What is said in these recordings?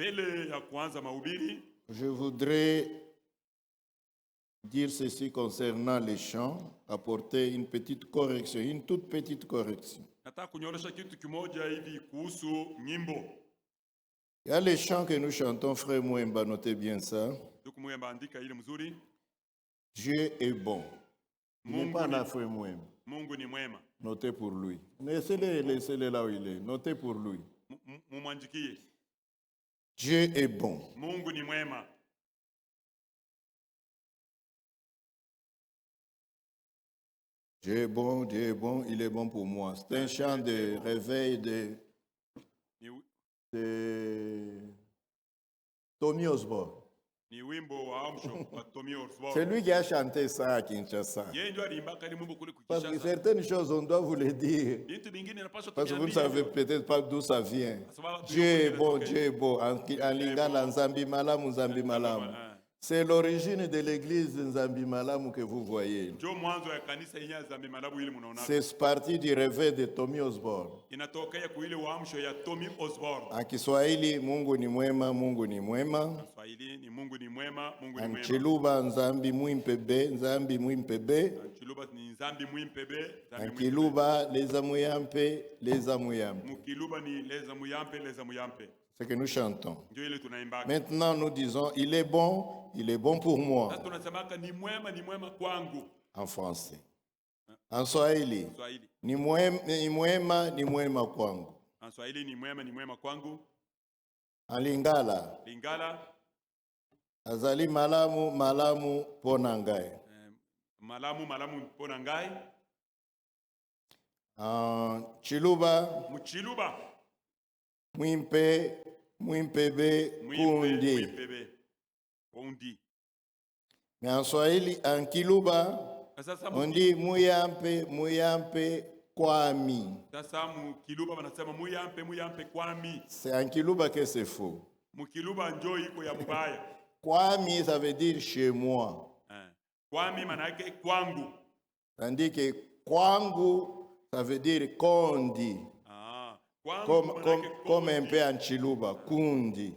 mbele ya kuanza mahubiri, je voudrais dire ceci concernant les chants, apporter une petite correction, une toute petite correction. nataka kunyorosha kitu kimoja hivi kuhusu nyimbo. Il y a les chants que nous chantons, frère Mouemba, notez bien ça. Ndugu Muyemba andika ile mzuri. Dieu est bon. Il n'est pas là, frère Mouemba. Mungu ni mwema. Notez pour lui. Laissez-le là où il est. Notez pour lui. Mumwandikie. Dieu est bon. Mungu ni mwema. Dieu est bon, il est bon pour moi. C'est un chant de réveil de Tommy Osborne. Ni wimbo wa amsho wa Tommy Osborne. C'est lui qui a chanté ça à Kinshasa. Yeye ndio alimba kali Mungu kule Parce que Kinshasa. certaines choses, on doit vous les dire. Vitu vingine napaswa Parce que vous ne savez peut-être pas d'où ça vient. Sababu Dieu est bon, Dieu est beau. En Lingala, Nzambi Malamu, Nzambi Malamu. C'est l'origine de l'église Nzambi Malamu que vous voyez. Ndio mwanzo ya kanisa yenyewe za Malabu ile mnaona. C'est parti du réveil de Tommy Osborne. Inatokea kwa ile uamsho ya Tommy Osborne. En Kiswahili, Mungu ni mwema, Mungu ni mwema. Kiswahili ni Mungu ni mwema, Mungu ni mwema. Chiluba Nzambi Mwimpebe, Nzambi Mwimpebe. Chiluba ni Nzambi Mwimpebe, Kiluba leza muyampe, leza muyampe. Mukiluba ni leza muyampe, leza muyampe. C'est que nous chantons. Ndio ile tunaimba. Maintenant nous disons il est bon pour moi. Sasa tunasemaka ni mwema kwangu. En français. En Swahili. Ni mwema kwangu. En Swahili ni mwema kwangu. En Lingala. Lingala. Azali malamu pona ngai. Malamu pona ngai. En Chiluba. Muchiluba. Mwimpebe kundi. Mais en Swahili, en Kiluba, on dit muyampe kwami. C'est en Kiluba que c'est faux. Kwami, ça veut dire chez moi. Tandis que kwangu, ça veut dire kondi. Comme un peu en Chiluba, kundi.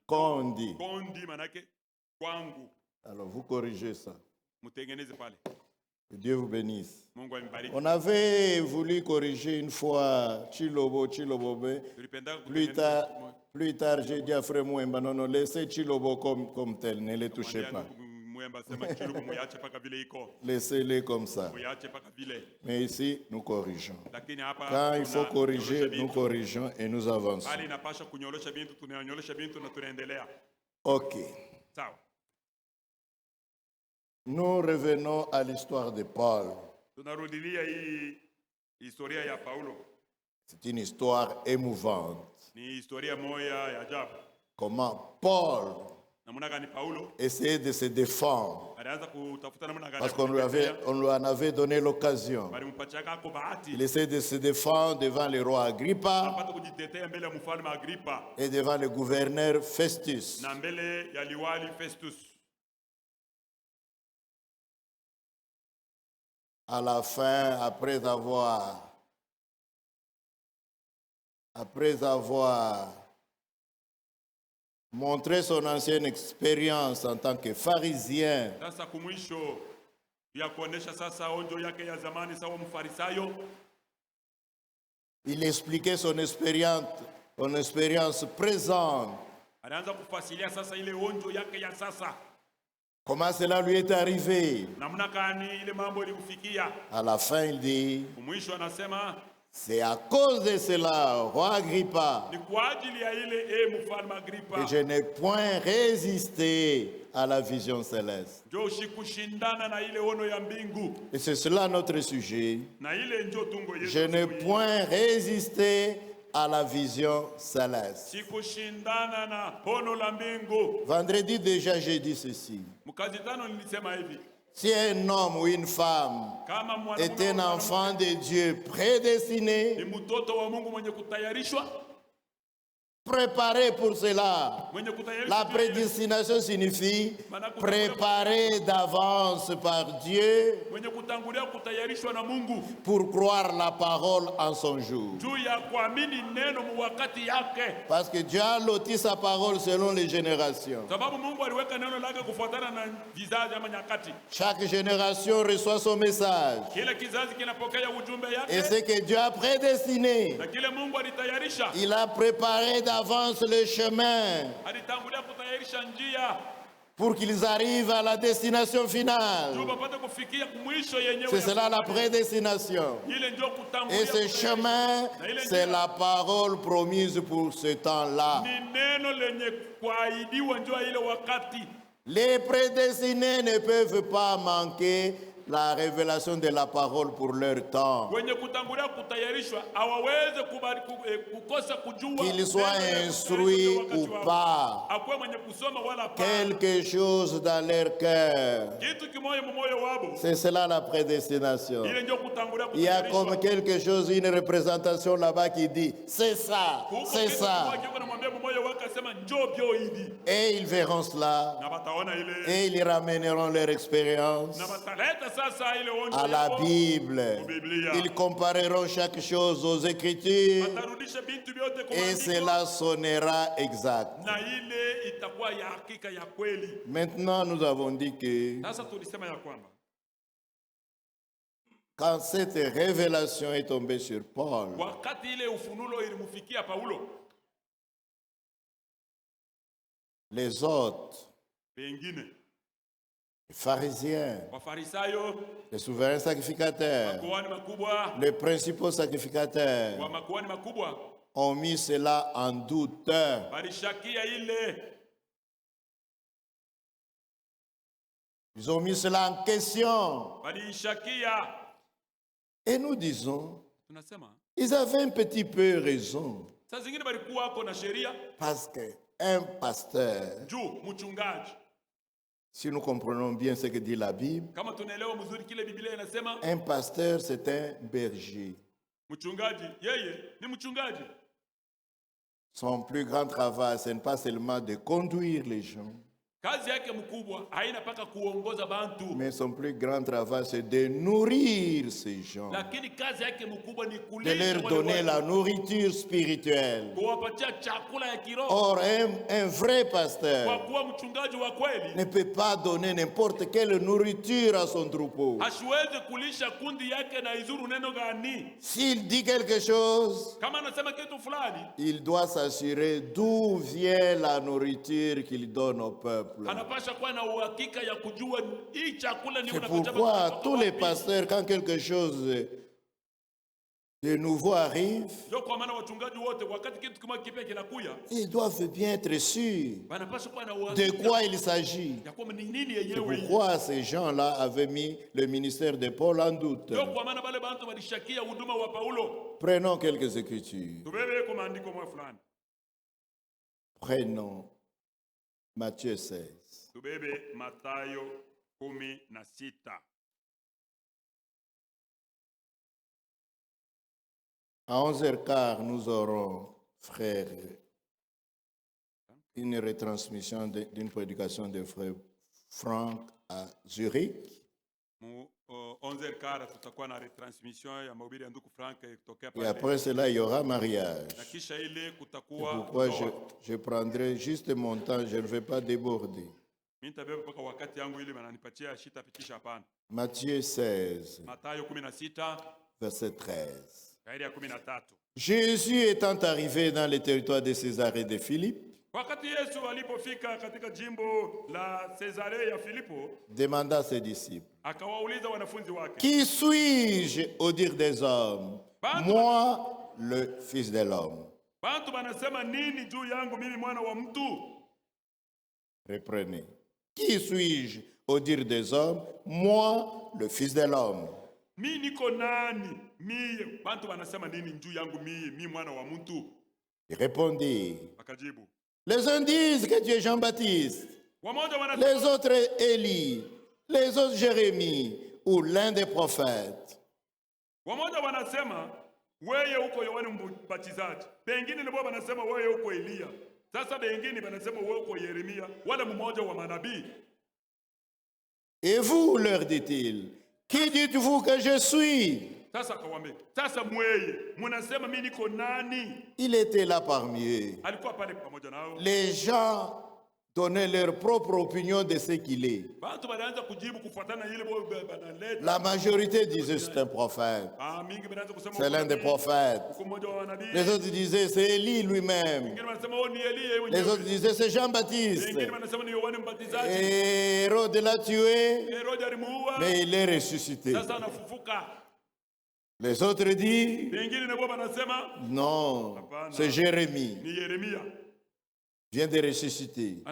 Kondi. Alors vous corrigez ça. Que Dieu vous bénisse. On avait voulu corriger une fois Chilobo. Plus tard, j'ai dit à Frère Mouemba, non, laissez Chilobo comme tel, ne les touchez pas. Laissez-les comme ça. Mais ici, nous corrigeons. Quand il faut corriger, nous corrigeons et nous avançons. Ok. Nous revenons à l'histoire de Paul. C'est une histoire émouvante. Comment Paul essayait de se défendre parce qu'on lui en avait donné l'occasion. Il essayait de se défendre devant le roi Agrippa et devant le gouverneur Festus. À la fin, après avoir montré son ancienne expérience en tant que pharisien, il expliquait son expérience présente. Comment cela lui est arrivé? À la fin, il dit, c'est à cause de cela, roi Agrippa, que je n'ai point résisté à la vision céleste. Et c'est cela notre sujet. Je n'ai point résisté à la vision céleste. Vendredi déjà, j'ai dit ceci. Si un homme ou une femme est un enfant de Dieu prédestiné, Préparer pour cela. La prédestination signifie préparer d'avance par Dieu pour croire la parole en son jour. Parce que Dieu a loti sa parole selon les générations. Chaque génération reçoit son message. Et ce que Dieu a prédestiné, il a préparé d'avance le chemin pour qu'ils arrivent à la destination finale. C'est cela la prédestination. Et ce chemin, c'est la parole promise pour ce temps-là. Les prédestinés ne peuvent pas manquer la révélation de la parole pour leur temps. Qu'ils soient instruits ou pas, quelque chose dans leur cœur. C'est cela la prédestination. Il y a comme quelque chose, une représentation là-bas qui dit, c'est ça, c'est ça. Et ils verront cela, et ils ramèneront leur expérience à la Bible. Ils compareront chaque chose aux Écritures et cela sonnera exact. Maintenant, nous avons dit que quand cette révélation est tombée sur Paul, les autres, les pharisiens, les souverains sacrificateurs, les principaux sacrificateurs ont mis cela en doute. Ils ont mis cela en question. Et nous disons, ils avaient un petit peu raison. Parce qu'un pasteur, si nous comprenons bien ce que dit la Bible, un pasteur, c'est un berger. Son plus grand travail, ce n'est pas seulement de conduire les gens, mais son plus grand travail, c'est de nourrir ces gens, de leur donner la nourriture spirituelle. Or, un vrai pasteur ne peut pas donner n'importe quelle nourriture à son troupeau. S'il dit quelque chose, il doit s'assurer d'où vient la nourriture qu'il donne au peuple. C'est pourquoi tous les pasteurs, quand quelque chose de nouveau arrive, ils doivent bien être sûrs de quoi il s'agit. C'est pourquoi ces gens-là avaient mis le ministère de Paul en doute. Prenons quelques écritures. Prenons Matthieu 16. À 11h15, nous aurons, frère, une retransmission d'une prédication de frère Franck à Zurich. Et après cela, il y aura mariage. C'est pourquoi je prendrai juste mon temps, je ne vais pas déborder. Matthieu 16, verset 13. Jésus étant arrivé dans le territoire de Césarée de Philippe, demanda à ses disciples, qui suis-je au dire des hommes? Moi, le Fils de l'homme. Reprenez. Qui suis-je au dire des hommes? Moi, le Fils de l'homme. Il répondit, les uns disent que tu es Jean-Baptiste, les autres Élie, les autres Jérémie ou l'un des prophètes. wewe uko Yohana Mbatizaji, bengine ndio wanasema wewe uko Elia, sasa bengine wanasema wewe uko Yeremia wala mmoja wa manabii. Et vous, leur dit-il, qui dites-vous que je suis? Sasa akawaambia, sasa mweye mnasema mimi niko nani? Il était là parmi eux. Alikuwa pale pamoja nao. Les gens donnaient leur propre opinion de ce qu'il est. La majorité disait c'est un prophète. C'est l'un des prophètes. Les autres disaient c'est Élie lui-même. Les autres disaient c'est Jean-Baptiste. Et Hérode l'a tué, mais il est ressuscité. Les autres disent non, c'est Jérémie. Vient de ressusciter.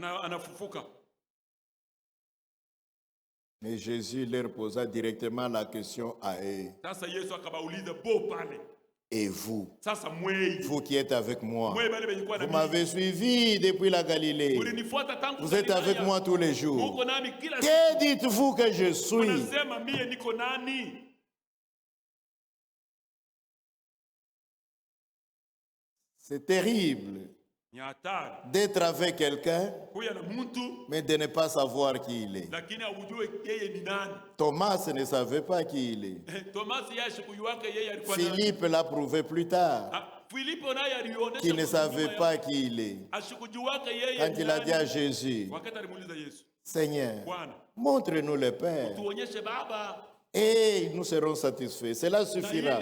Mais Jésus leur posa directement la question à eux. Et vous, vous qui êtes avec moi, vous m'avez suivi depuis la Galilée. Vous êtes avec moi tous les jours. Que dites-vous que je suis? C'est terrible d'être avec quelqu'un, mais de ne pas savoir qui il est. Thomas ne savait pas qui il est. Philippe l'a prouvé plus tard, qu'il ne savait pas qui il est. Quand il a dit à Jésus, Seigneur, montre-nous le Père, et nous serons satisfaits. Cela suffira.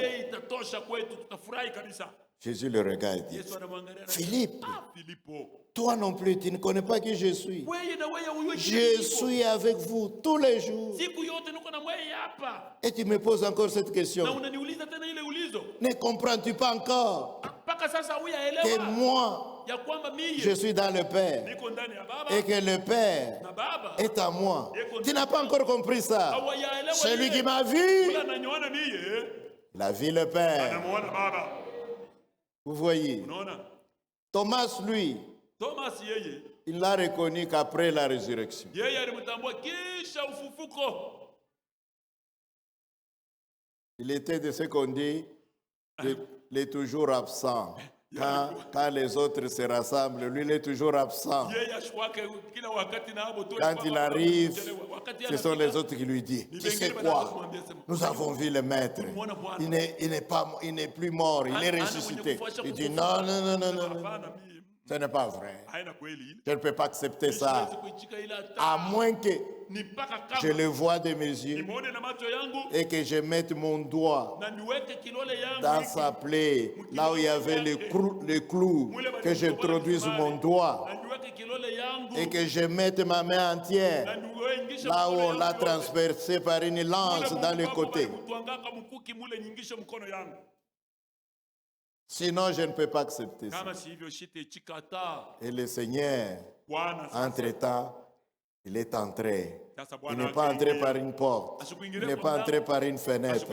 Jésus le regarde et dit, Philippe, toi non plus, tu ne connais pas qui je suis. Je suis avec vous tous les jours. Et tu me poses encore cette question. Ne comprends-tu pas encore que moi, je suis dans le Père et que le Père est à moi? Tu n'as pas encore compris ça. Celui qui m'a vu, il a vu le Père. Vous voyez, Thomas, lui, il l'a reconnu qu'après la résurrection. Il était de ce qu'on dit, il est toujours absent. Quand les autres se rassemblent, lui, il est toujours absent. Quand il arrive, ce sont les autres qui lui disent, tu sais quoi? Nous avons vu le maître. Il n'est plus mort, il est ressuscité. Il dit, non, non, non, non, non. Ce n'est pas vrai. Je ne peux pas accepter ça. À moins que je le vois de mes yeux et que je mette mon doigt dans sa plaie, là où il y avait le clou, que j'introduise mon doigt et que je mette ma main entière là où on l'a transpercé par une lance dans le côté. Sinon, je ne peux pas accepter ça. Et le Seigneur, entre-temps, il est entré. Il n'est pas entré par une porte. Il n'est pas entré par une fenêtre.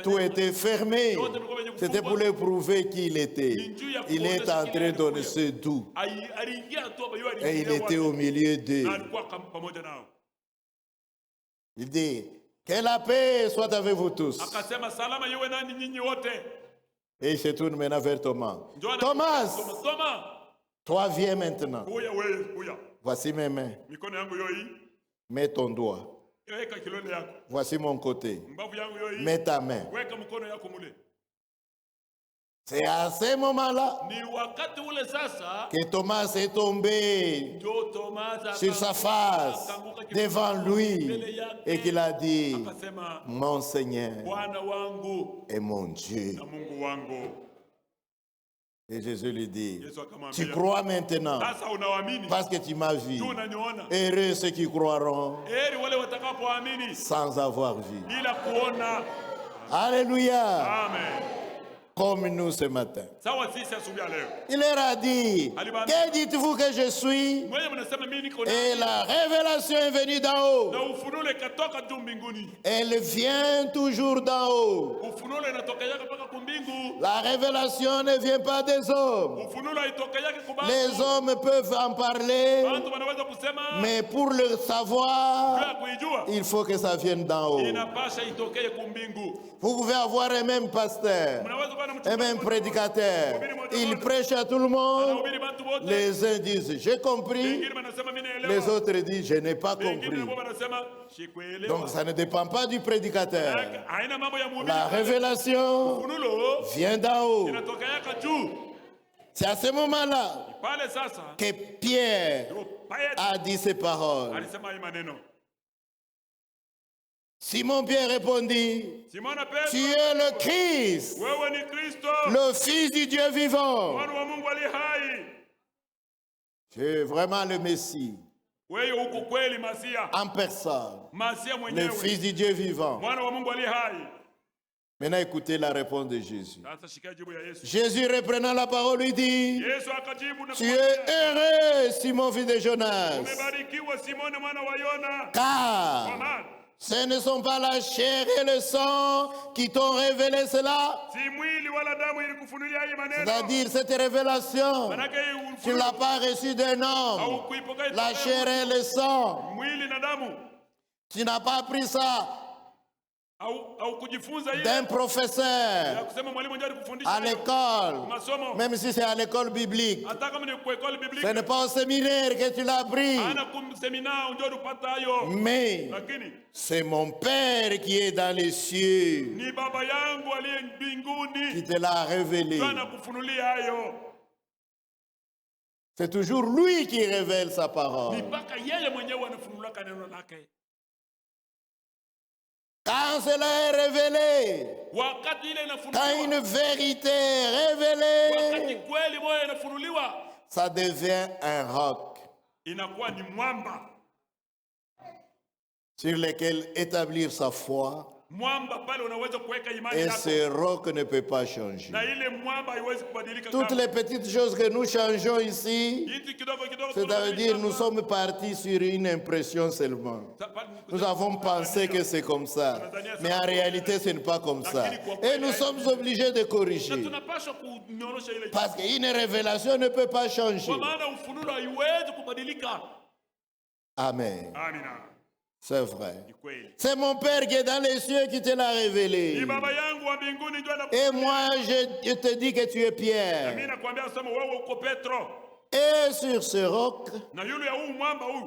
Tout était fermé. C'était pour lui prouver qui il était. Il est entré dans le sédou. Et il était au milieu d'eux. Il dit, que la paix soit avec vous tous. Et il se tourne maintenant vers Thomas. Thomas, toi viens maintenant. Voici mes mains. Mets ton doigt. Voici mon côté. Mets ta main. C'est à ce moment-là que Thomas est tombé sur sa face devant lui et qu'il a dit, mon Seigneur et mon Dieu. Et Jésus lui dit, tu crois maintenant parce que tu m'as vu. Heureux ceux qui croiront sans avoir vu. Alléluia. Amen. Comme nous ce matin. Il leur a dit, que dites-vous que je suis? Et la révélation est venue d'en haut. Elle vient toujours d'en haut. La révélation ne vient pas des hommes. Les hommes peuvent en parler, mais pour le savoir, il faut que ça vienne d'en haut. Vous pouvez avoir un même pasteur Et même prédicateur, il prêche à tout le monde. Les uns disent, j'ai compris. Les autres disent, je n'ai pas compris. Donc ça ne dépend pas du prédicateur. La révélation vient d'en haut. C'est à ce moment-là que Pierre a dit ces paroles. Simon-Pierre répondit, tu es le Christ, le Fils du Dieu vivant. Tu es vraiment le Messie, en personne, le Fils du Dieu vivant. Maintenant, écoutez la réponse de Jésus. Jésus, reprenant la parole, lui dit, tu es heureux, Simon, fils de Jonas, car ce ne sont pas la chair et le sang qui t'ont révélé cela. C'est-à-dire, cette révélation, tu ne l'as pas reçue d'un homme. La chair et le sang. Tu n'as pas appris ça d'un professeur à l'école, même si c'est à l'école biblique. Ce n'est pas au séminaire que tu l'as appris. Mais c'est mon Père qui est dans les cieux qui te l'a révélé. C'est toujours lui qui révèle sa parole. Quand cela est révélé, quand une vérité est révélée, ça devient un roc sur lequel établir sa foi. Et ce roc ne peut pas changer. Toutes les petites choses que nous changeons ici, c'est-à-dire nous sommes partis sur une impression seulement. Nous avons pensé que c'est comme ça, mais en réalité ce n'est pas comme ça. Et nous sommes obligés de corriger. Parce qu'une révélation ne peut pas changer. Amen. C'est vrai. C'est mon Père qui est dans les cieux qui te l'a révélé. Et moi, je te dis que tu es Pierre. Et sur ce roc,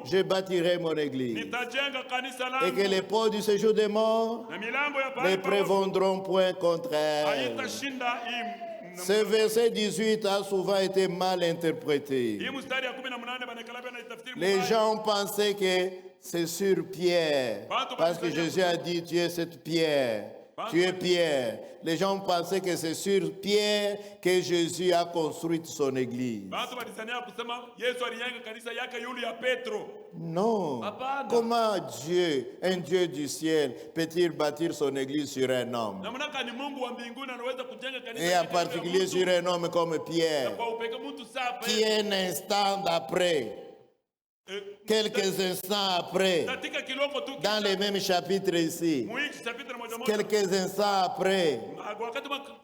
je bâtirai mon église. Et que les portes du séjour des morts ne prévaudront point contre elle. Ce verset 18 a souvent été mal interprété. Les gens ont pensé que c'est sur Pierre, parce que Jésus a dit, tu es cette pierre, tu es Pierre. Les gens pensaient que c'est sur Pierre que Jésus a construit son église. Non. Comment Dieu, un Dieu du ciel, peut-il bâtir son église sur un homme? Et en particulier sur un homme comme Pierre, qui un instant d'après, quelques instants après, dans les mêmes chapitres ici, quelques instants après,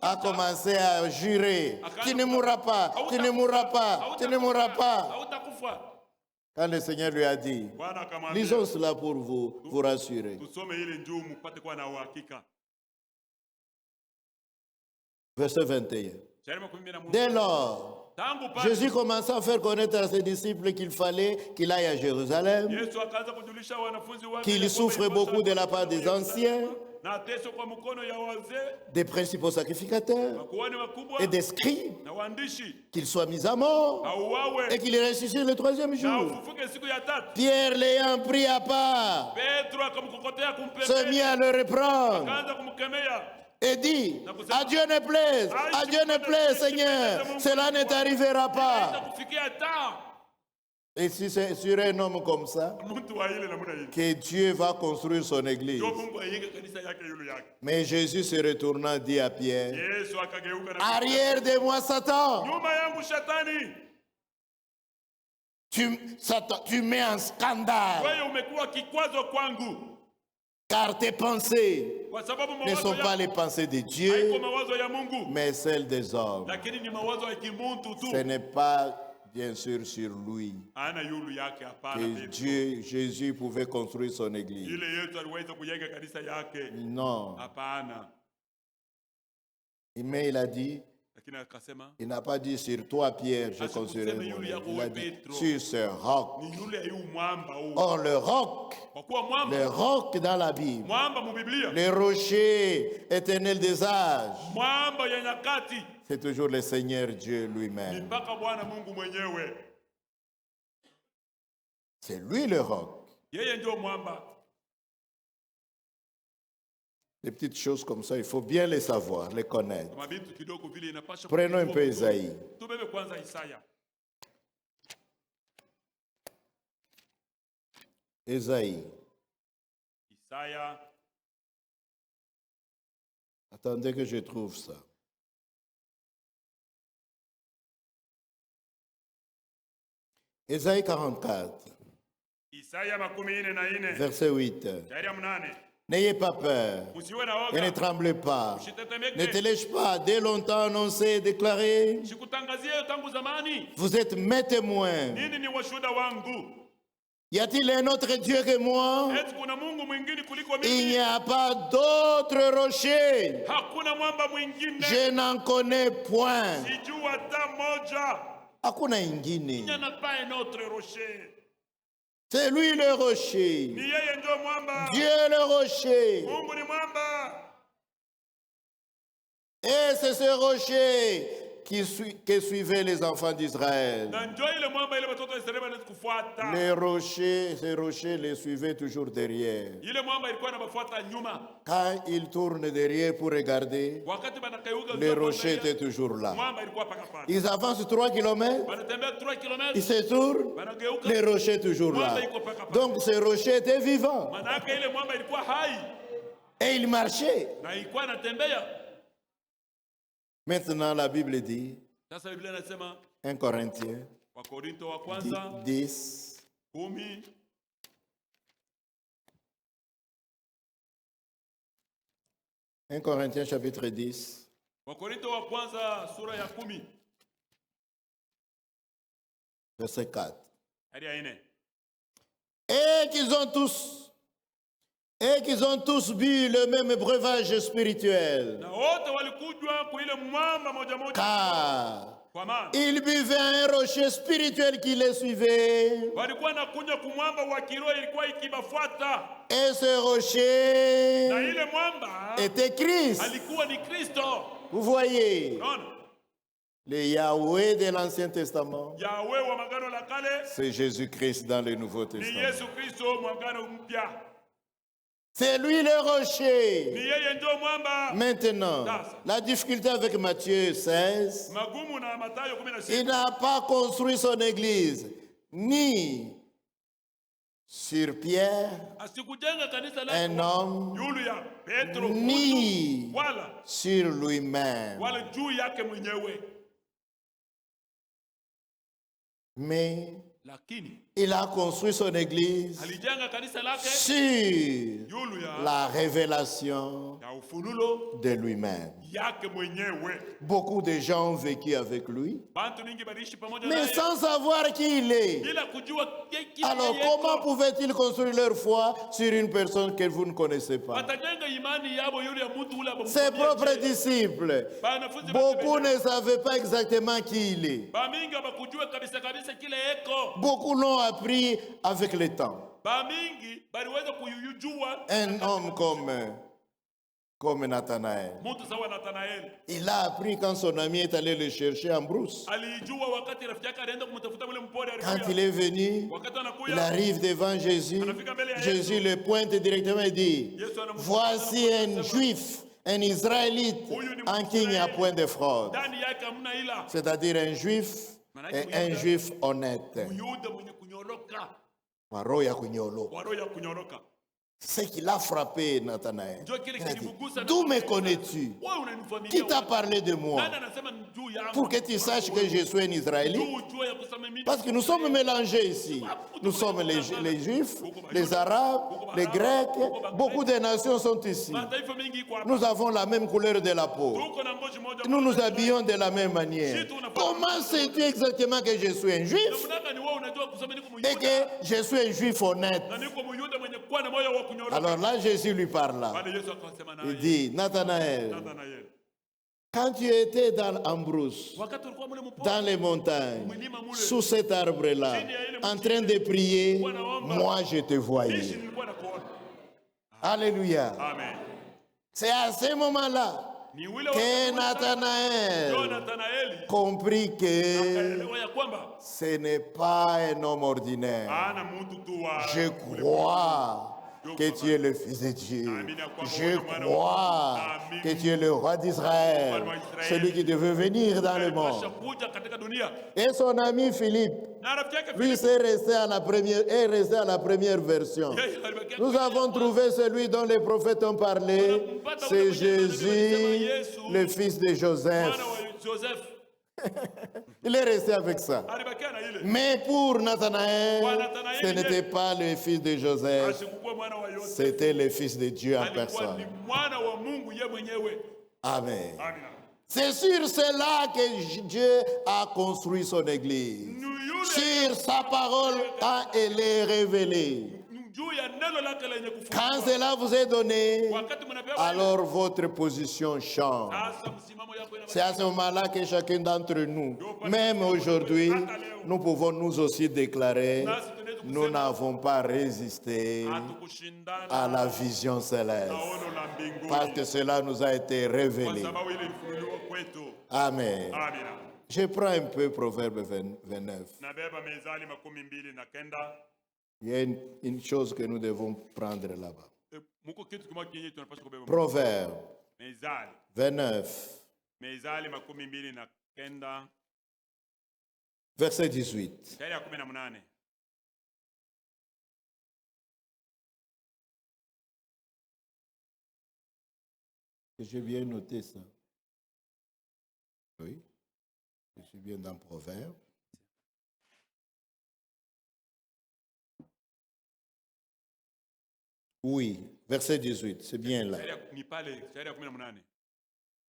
a commencé à jurer, tu ne mourras pas, tu ne mourras pas, tu ne mourras pas. Quand le Seigneur lui a dit, lisons cela pour vous rassurer. Verset 21. Dès lors, Jésus commença à faire connaître à ses disciples qu'il fallait qu'il aille à Jérusalem, qu'il souffre beaucoup de la part des anciens, des principaux sacrificateurs et des scribes, qu'il soit mis à mort et qu'il ressuscite le troisième jour. Pierre, l'ayant pris à part, se mit à le reprendre et dit, à Dieu ne plaise, Seigneur, cela ne t'arrivera pas. Et si c'est sur un homme comme ça que Dieu va construire son église. Mais Jésus se retournant dit à Pierre, arrière de moi Satan, tu mets en scandale, car tes pensées ne sont pas les pensées de Dieu, mais celles des hommes. Ce n'est pas bien sûr sur lui que Jésus pouvait construire son église. Non. Mais il a dit, lakini akasema il n'a pas dit sur toi, Pierre, je construirai mon yule église. yako Il a wewe dit Petro. sur ce roc. Ni yule yu mwamba huu. Or, le roc dans la Bible, Mwamba mu Biblia. le rocher éternel des âges, Mwamba ya nyakati. c'est toujours le Seigneur Dieu lui-même. Ni mpaka Bwana Mungu mwenyewe. C'est lui le roc. Yeye ndio mwamba. Des petites choses comme ça, il faut bien les savoir, les connaître. Kama vitu kidogo vile inapaswa. Prenons un peu Isaïe. Tubebe kwanza Isaya. Isaïe. Isaya. Attendez que je trouve ça. Isaïe 44. Isaya makumi ine na ine. Verset 8. Shairi ya mnane. N'ayez pas peur Usiwe na et ne oga. tremblez pas. Usitetemeke. Ne te laisse pas dès longtemps annoncé, déclaré. Sikutangazie tangu zamani. Vous êtes mes témoins. Nini ni washuhuda wangu? Y a-t-il un autre Dieu que moi? Eti kuna Mungu mwingine kuliko Il mimi? n'y a pas d'autre rocher. Hakuna mwamba mwingine. Je n'en connais point. Sijui hata moja. Hakuna ingine. Il n'y en a pas un autre rocher. C'est lui le rocher. Ni yeye ndio mwamba. Dieu le rocher. Mungu ni mwamba. Et c'est ce rocher que suivaient les enfants d'Israël. Na ndio ile mwamba ile watoto wa Israeli wanakufuata. Les rochers, ces rochers les suivaient toujours derrière. Ile mwamba ilikuwa inawafuata nyuma. Quand ils tournent derrière pour regarder, Wakati banakayuka les rochers étaient toujours là. mwamba ilikuwa paka pale. Ils avancent 3 kilomètres, Wanatembea 3 km. ils se tournent, Wanageuka. les rochers toujours là. Donc ces rochers étaient vivants. Manake ile mwamba ilikuwa hai Et ils marchaient. na ilikuwa inatembea. Maintenant la Bible dit, Sasa Biblia inasema 1 Corinthiens Wakorinto wa kwanza 10, 10 1 Corinthiens chapitre 10, Wakorinto wa kwanza sura ya 10 verset 4. hadi ya 4. Et qu'ils ont tous bu le même breuvage spirituel. Na wote walikujwa kwa ile mwamba moja moja. Car Kwa maana ils buvaient un rocher spirituel qui les suivait. walikuwa na kunywa kumwamba wa kiroho ilikuwa ikibafuata. Et ce rocher Na ile mwamba était Christ. alikuwa ni Kristo. Vous voyez, Unaona? le Yahweh de l'Ancien Testament, Yahweh wa magano la kale c'est Jésus-Christ dans le Nouveau ni Testament. Yesu Kristo mwagano mpya. C'est lui le Ni rocher. yeye ndio mwamba. Maintenant, la difficulté avec Matthieu 16, Magumu na Mathayo il 16. n'a pas construit son église ni sur Pierre, Asikujenga kanisa un lake homme, yulu ya Petro ni mtu, wala sur lui-même, juu yake mwenyewe, mais lakini il a construit son église alijenga kanisa lake sur yulu ya la révélation ya ufunulo de lui-même. yake mwenyewe. Beaucoup de gens ont vécu avec lui, Bantu mingi baliishi pamoja mais naye sans savoir qui il est. bila kujua kile Alors comment pouvaient-ils construire leur foi sur une personne que vous ne connaissez pas? watajenga imani yabo yule ya mtu ule ambao Ses propres disciples, beaucoup ne savaient pas exactement qui il est. bamingi bakujua kabisa kabisa kile eko. Beaucoup l'ont appris avec le temps. Bamingi baliweza kuyujua Un homme comme Nathanaël. mtu sawa Nathanaeli Il a appris quand son ami est allé le chercher en brousse. alijua wakati rafiki yake alienda kumtafuta yule mpori Quand il est venu, wakati il anakuya arrive devant Jésus. Jésus le pointe directement et dit, voici un juif, un israélite en qui il n'y a point de fraude. ndani yake hamna ila C'est-à-dire un juif et un juif honnête. Myuda mwenye kunyoroka Wa roho ya kunyolo. kwa roho ya kunyoroka. C'est ce qui l'a frappé, Nathanaël. Ndio kile Il a dit, kilimgusa. d'où me connais-tu? Wewe unanifahamia Qui t'a wapi? parlé de moi? Nani anasema ni juu yangu? Pour que tu saches que je suis un Israélite. Juu ujue ya kusema mimi. Parce que nous sommes mélangés ici. Nous sommes les Juifs, les Arabes, les Grecs. Beaucoup de nations sont ici. Mataifa mengi iko hapa. Nous avons la même couleur de la peau. Tuko na ngozi moja. Nous nous habillons de la même manière. Comment sais-tu exactement que je suis un Juif Unataka ni wewe unajua kusema niko et Myuda. que je suis un Juif honnête? Na niko Myuda mwenye kuwa na moyo wa kunyoroka. Alors là, Jésus lui parle. Bali Yesu akasema Il naye. dit, Nathanaël, Nathanaeli. Quand tu étais en brousse, dans les montagnes, sous cet arbre-là, en train de prier, moi je te voyais. Alléluia. Amen. C'est à ce moment-là que Nathanaël comprit que ce n'est pas un homme ordinaire. Je crois que tu es le Fils de Dieu. Je crois que tu es le roi d'Israël, celui qui devait venir dans le monde. Et son ami Philippe, lui, est resté à la première version. Nous avons trouvé celui dont les prophètes ont parlé, c'est Jésus, le fils de Joseph. Il est resté avec ça. Mais pour Nathanaël, ce n'était pas le fils de Joseph, c'était le fils de Dieu en personne. Amen. C'est sur cela que Dieu a construit son église. Sur sa parole quand elle est révélée. Quand cela vous est donné, alors votre position change. C'est à ce moment-là que chacun d'entre nous, même aujourd'hui, nous pouvons nous aussi déclarer, nous n'avons pas résisté à la vision céleste, parce que cela nous a été révélé. Amen. Je prends un peu Proverbe 29. Il y a une chose que nous devons prendre là-bas. Proverbe 29. Verset 18. J'ai bien noté ça. Oui. Je suis bien dans Proverbe. Oui, verset 18, c'est bien là.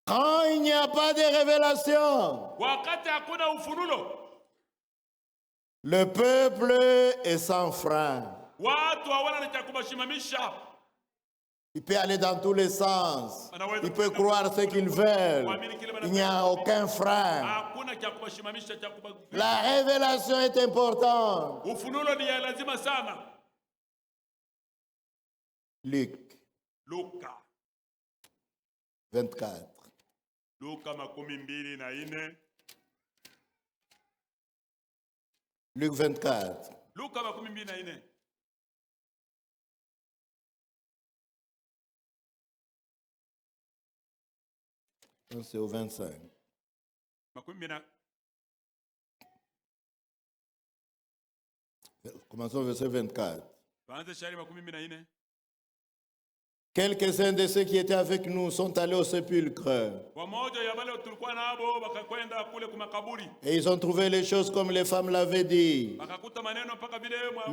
Quand il n'y a pas de révélation, le peuple est sans frein. Il peut aller dans tous les sens. Il peut croire ce qu'il veut. Il n'y a aucun frein. La révélation est importante. Luc 24. Luc 24. C'est au 25. Commençons au verset 24. Quelques-uns de ceux qui étaient avec nous sont allés au sépulcre. Et ils ont trouvé les choses comme les femmes l'avaient dit.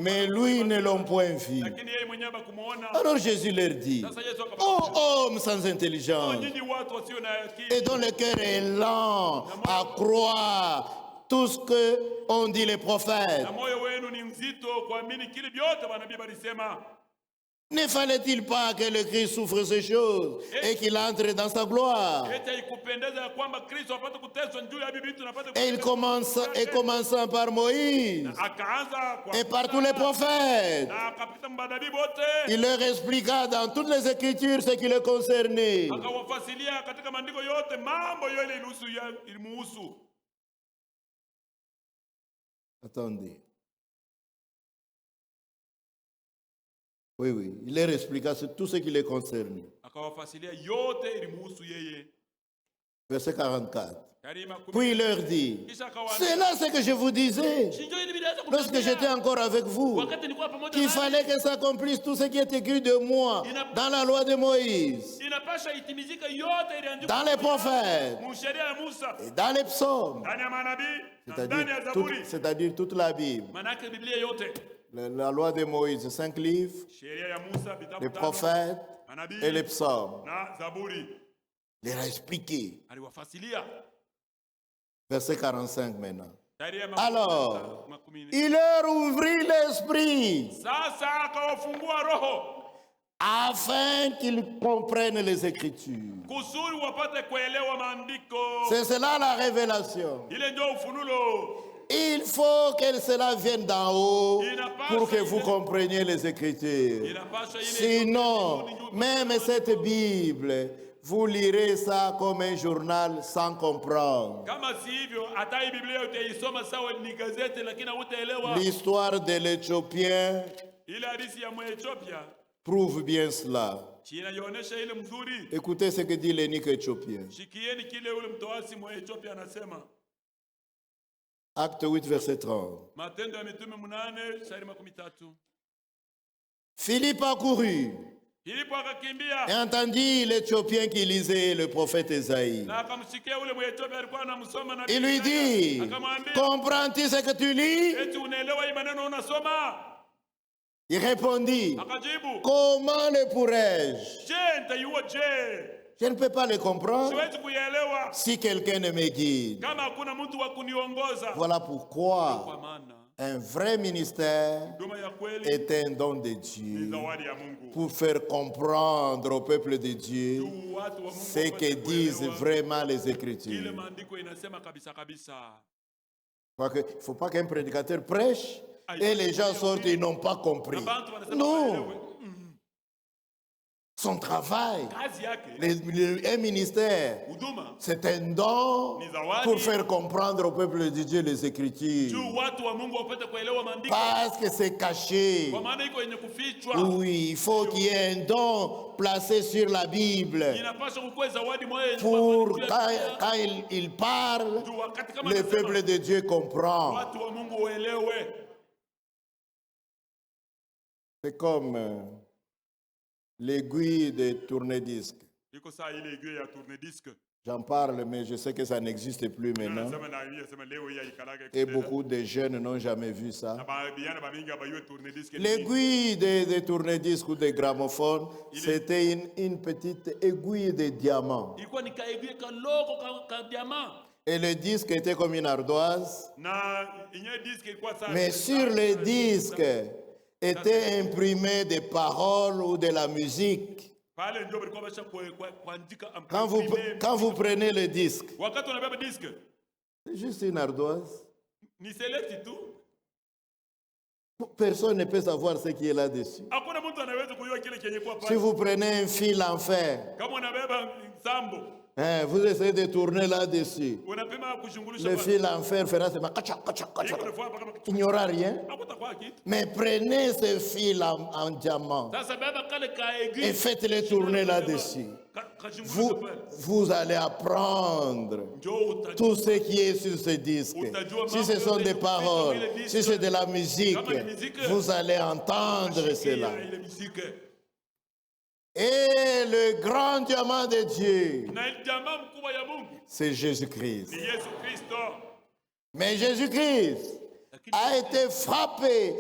Mais lui, ne l'ont point vu. Alors Jésus leur dit, ô hommes sans intelligence, et dont le cœur est lent à croire tout ce qu'ont dit les prophètes. Ne fallait-il pas que le Christ souffre ces choses et qu'il entre dans sa gloire? Et il commençant par Moïse et par tous les prophètes, il leur expliqua dans toutes les Écritures ce qui le concernait. Attendez. Oui, il leur expliqua tout ce qui les concerne. Verset 44. Puis il leur dit, c'est là ce que je vous disais lorsque j'étais encore avec vous, qu'il fallait que s'accomplisse tout ce qui est écrit de moi dans la loi de Moïse, dans les prophètes et dans les psaumes, c'est-à-dire toute la Bible. La loi de Moïse, 5 livres, les prophètes et les psaumes. Il leur a expliqué. Verset 45 maintenant. Alors, il leur ouvrit l'esprit afin qu'ils comprennent les Écritures. C'est cela la révélation. Il faut que cela vienne d'en haut pour que vous compreniez les Écritures. Sinon, même cette Bible, vous lirez ça comme un journal sans comprendre. L'histoire de l'Éthiopien prouve bien cela. Écoutez ce que dit l'énigme éthiopien. Acte 8, verset 30. Philippe a couru et entendit l'Éthiopien qui lisait le prophète Ésaïe. Il lui dit, comprends-tu ce que tu lis? Il répondit, comment le pourrais-je? Je ne peux pas le comprendre si quelqu'un ne me guide. Voilà pourquoi un vrai ministère est un don de Dieu pour faire comprendre au peuple de Dieu ce que disent vraiment les Écritures. Il ne faut pas qu'un prédicateur prêche et les gens sortent et ils n'ont pas compris. Non. Son travail, un ministère, c'est un don pour faire comprendre au peuple de Dieu les Écritures. Parce que c'est caché. Oui, il faut qu'il y ait un don placé sur la Bible. Pour quand il parle, le peuple de Dieu comprend. C'est comme l'aiguille de tourne-disque. J'en parle, mais je sais que ça n'existe plus maintenant. Et beaucoup de jeunes n'ont jamais vu ça. L'aiguille de tourne-disque ou de gramophone, c'était une petite aiguille de diamant. Et le disque était comme une ardoise. Mais sur le disque était imprimé des paroles ou de la musique. Quand vous prenez le disque, c'est juste une ardoise. Personne ne peut savoir ce qui est là-dessus. Si vous prenez un fil en fer, vous essayez de tourner là-dessus, le fil en fer fera ce il n'y aura rien. Mais prenez ce fil en diamant et faites-le tourner là-dessus. Vous allez apprendre tout ce qui est sur ce disque. Si ce sont des paroles, si c'est de la musique, vous allez entendre cela. Et le grand diamant de Dieu, c'est Jésus-Christ. Mais Jésus-Christ a été frappé,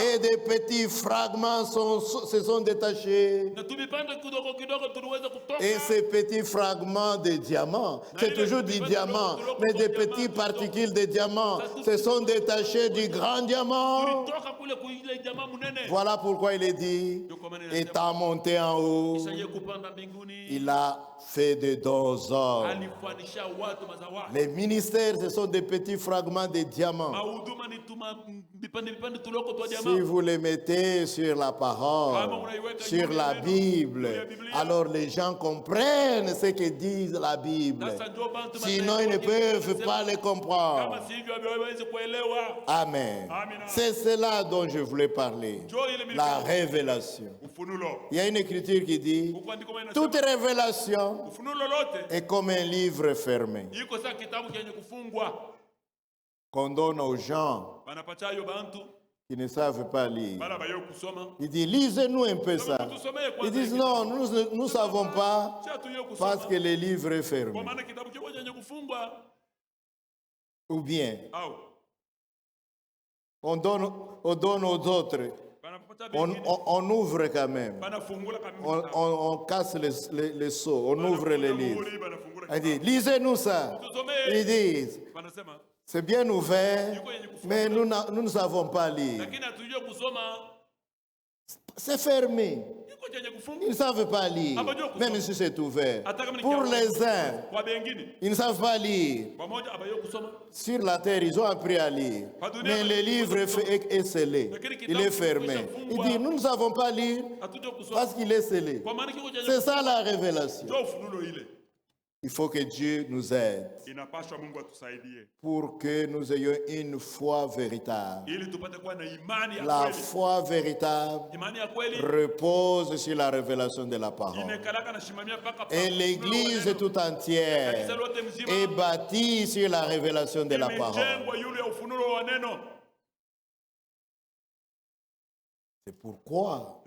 et des petits fragments se sont détachés. Et ces petits fragments de diamants, c'est toujours du diamant, mais des petites particules de diamants se sont détachées du grand diamant. Voilà pourquoi il est dit, étant monté en haut, il a fait de dons aux hommes. Les ministères, ce sont des petits fragments de diamants. Si vous les mettez sur la parole, sur la Bible, alors les gens comprennent ce que dit la Bible. Sinon, ils ne peuvent pas les comprendre. Amen. C'est cela dont je voulais parler. La révélation. Il y a une écriture qui dit, toute révélation est comme un livre fermé qu'on donne aux gens qui ne savent pas lire. Il dit, lisez-nous un peu ça. Ils disent, non, nous ne savons pas parce que le livre est fermé. Ou bien, on donne aux autres. On ouvre quand même. On casse les seaux. On ouvre les livres. Il dit, lisez-nous ça. Ils disent, c'est bien ouvert, mais nous ne savons pas lire. c'est fermé. Ils ne savent pas lire, même si c'est ouvert. Pour les uns, ils ne savent pas lire. Sur la terre, ils ont appris à lire. Mais le livre est scellé. Il est fermé. Il dit, nous ne savons pas lire parce qu'il est scellé. C'est ça la révélation. Il faut que Dieu nous aide pour que nous ayons une foi véritable. La foi véritable repose sur la révélation de la parole. Et l'Église tout entière est bâtie sur la révélation de la parole. C'est pourquoi,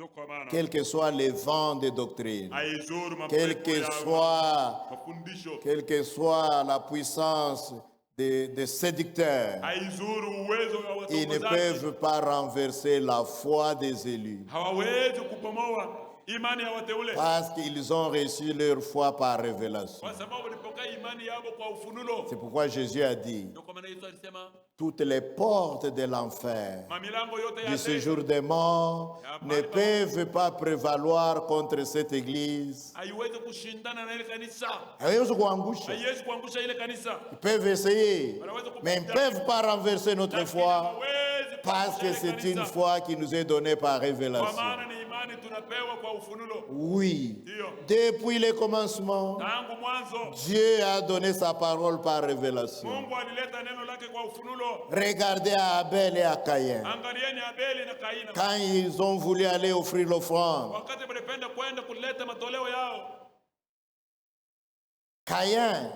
quels que soient les vents de doctrine, quelle que soit la puissance des séducteurs, ils ne peuvent pas renverser la foi des élus. Parce qu'ils ont reçu leur foi par révélation. C'est pourquoi Jésus a dit, toutes les portes de l'enfer, du séjour des morts, ne peuvent pas prévaloir contre cette église. Ils peuvent essayer, mais ils ne peuvent pas renverser notre foi, parce que c'est une foi qui nous est donnée par révélation. Oui, depuis le commencement, Dieu a donné sa parole par révélation. Regardez à Abel et à Caïn. Quand ils ont voulu aller offrir l'offrande, Caïn,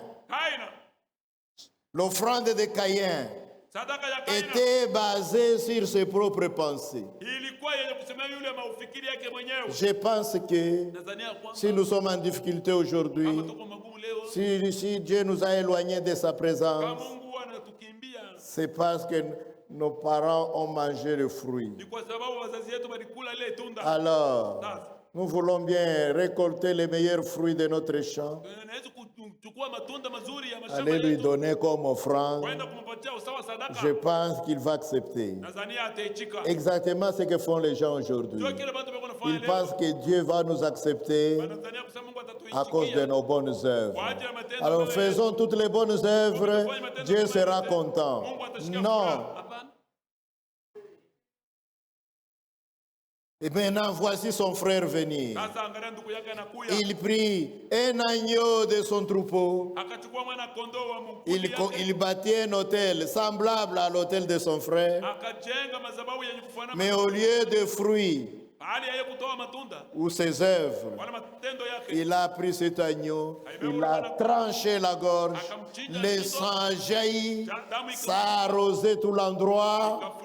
l'offrande de Caïn était basée sur ses propres pensées. Je pense que si nous sommes en difficulté aujourd'hui, si Dieu nous a éloignés de sa présence, c'est parce que nos parents ont mangé le fruit. Alors, nous voulons bien récolter les meilleurs fruits de notre champ. Allez lui donner comme offrande. Je pense qu'il va accepter. Exactement ce que font les gens aujourd'hui. Ils pensent que Dieu va nous accepter à cause de nos bonnes œuvres. Alors faisons toutes les bonnes œuvres, Dieu sera content. Non. Et maintenant, voici son frère venir. Il prit un agneau de son troupeau. Il bâtit un autel semblable à l'autel de son frère. Mais au lieu de fruits ou ses œuvres, il a pris cet agneau, il a tranché la gorge, le sang jaillit, ça a arrosé tout l'endroit,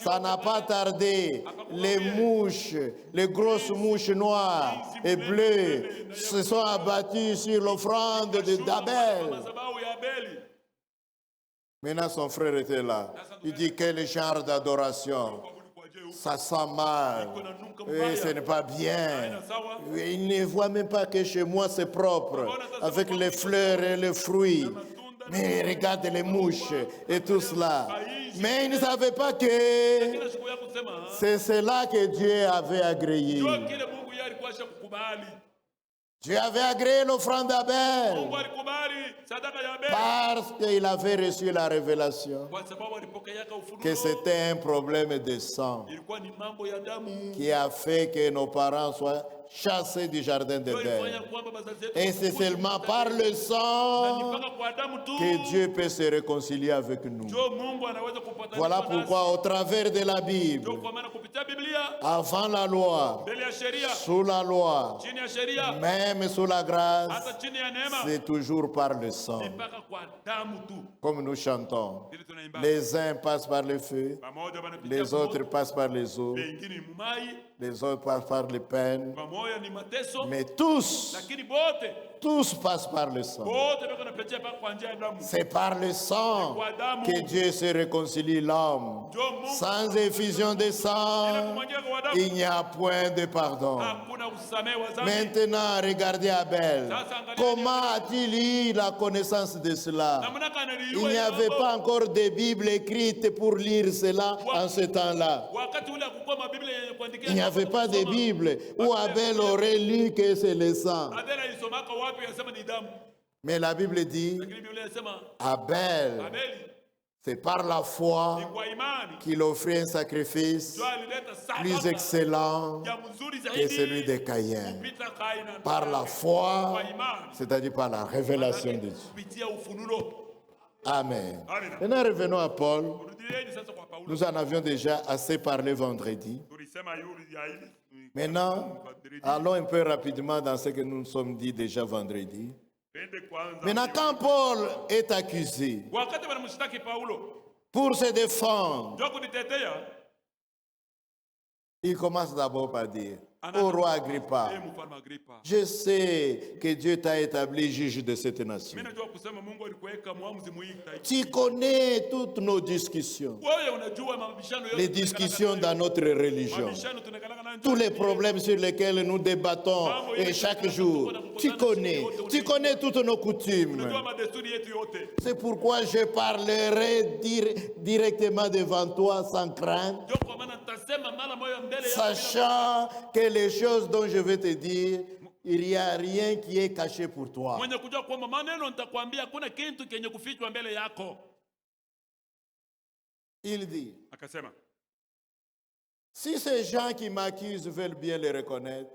ça n'a pas tardé. Les mouches, les grosses mouches noires et bleues se sont abattues sur l'offrande d'Abel. Maintenant son frère était là. Il dit, quel genre d'adoration? Ça sent mal, et ce n'est pas bien. Il ne voit même pas que chez moi c'est propre, avec les fleurs et les fruits. Mais regarde les mouches et tout cela. Mais il ne savait pas que c'est cela que Dieu avait agréé. Dieu avait agréé l'offrande d'Abel parce qu'il avait reçu la révélation que c'était un problème de sang qui a fait que nos parents soient chassés du jardin d'Éden. Et c'est seulement par le sang que Dieu peut se réconcilier avec nous. Voilà pourquoi au travers de la Bible, avant la loi, sous la loi, même sous la grâce, c'est toujours par le sang. Comme nous chantons, les uns passent par le feu, les autres passent par les eaux, les autres passent par les peines, mais tous Tous passent par le sang. C'est par le sang que Dieu se réconcilie l'homme. Sans effusion de sang, il n'y a point de pardon. Maintenant, regardez Abel. Comment a-t-il eu la connaissance de cela? Il n'y avait pas encore de Bible écrite pour lire cela en ce temps-là. Il n'y avait pas de Bible où Abel aurait lu que c'est le sang. Mais la Bible dit, Abel, c'est par la foi qu'il offrit un sacrifice plus excellent que celui de Caïn. Par la foi, c'est-à-dire par la révélation de Dieu. Amen. Maintenant, revenons à Paul. Nous en avions déjà assez parlé vendredi. Maintenant, allons un peu rapidement dans ce que nous nous sommes dit déjà vendredi. Maintenant, quand Paul est accusé pour se défendre, il commence d'abord par dire, au roi Agrippa, je sais que Dieu t'a établi juge de cette nation. Tu connais toutes nos discussions, les discussions dans notre religion, tous les problèmes sur lesquels nous débattons et chaque jour. Tu connais toutes nos coutumes. C'est pourquoi je parlerai directement devant toi sans crainte, sachant que les choses dont je vais te dire, il n'y a rien qui est caché pour toi. Il dit, si ces gens qui m'accusent veulent bien le reconnaître,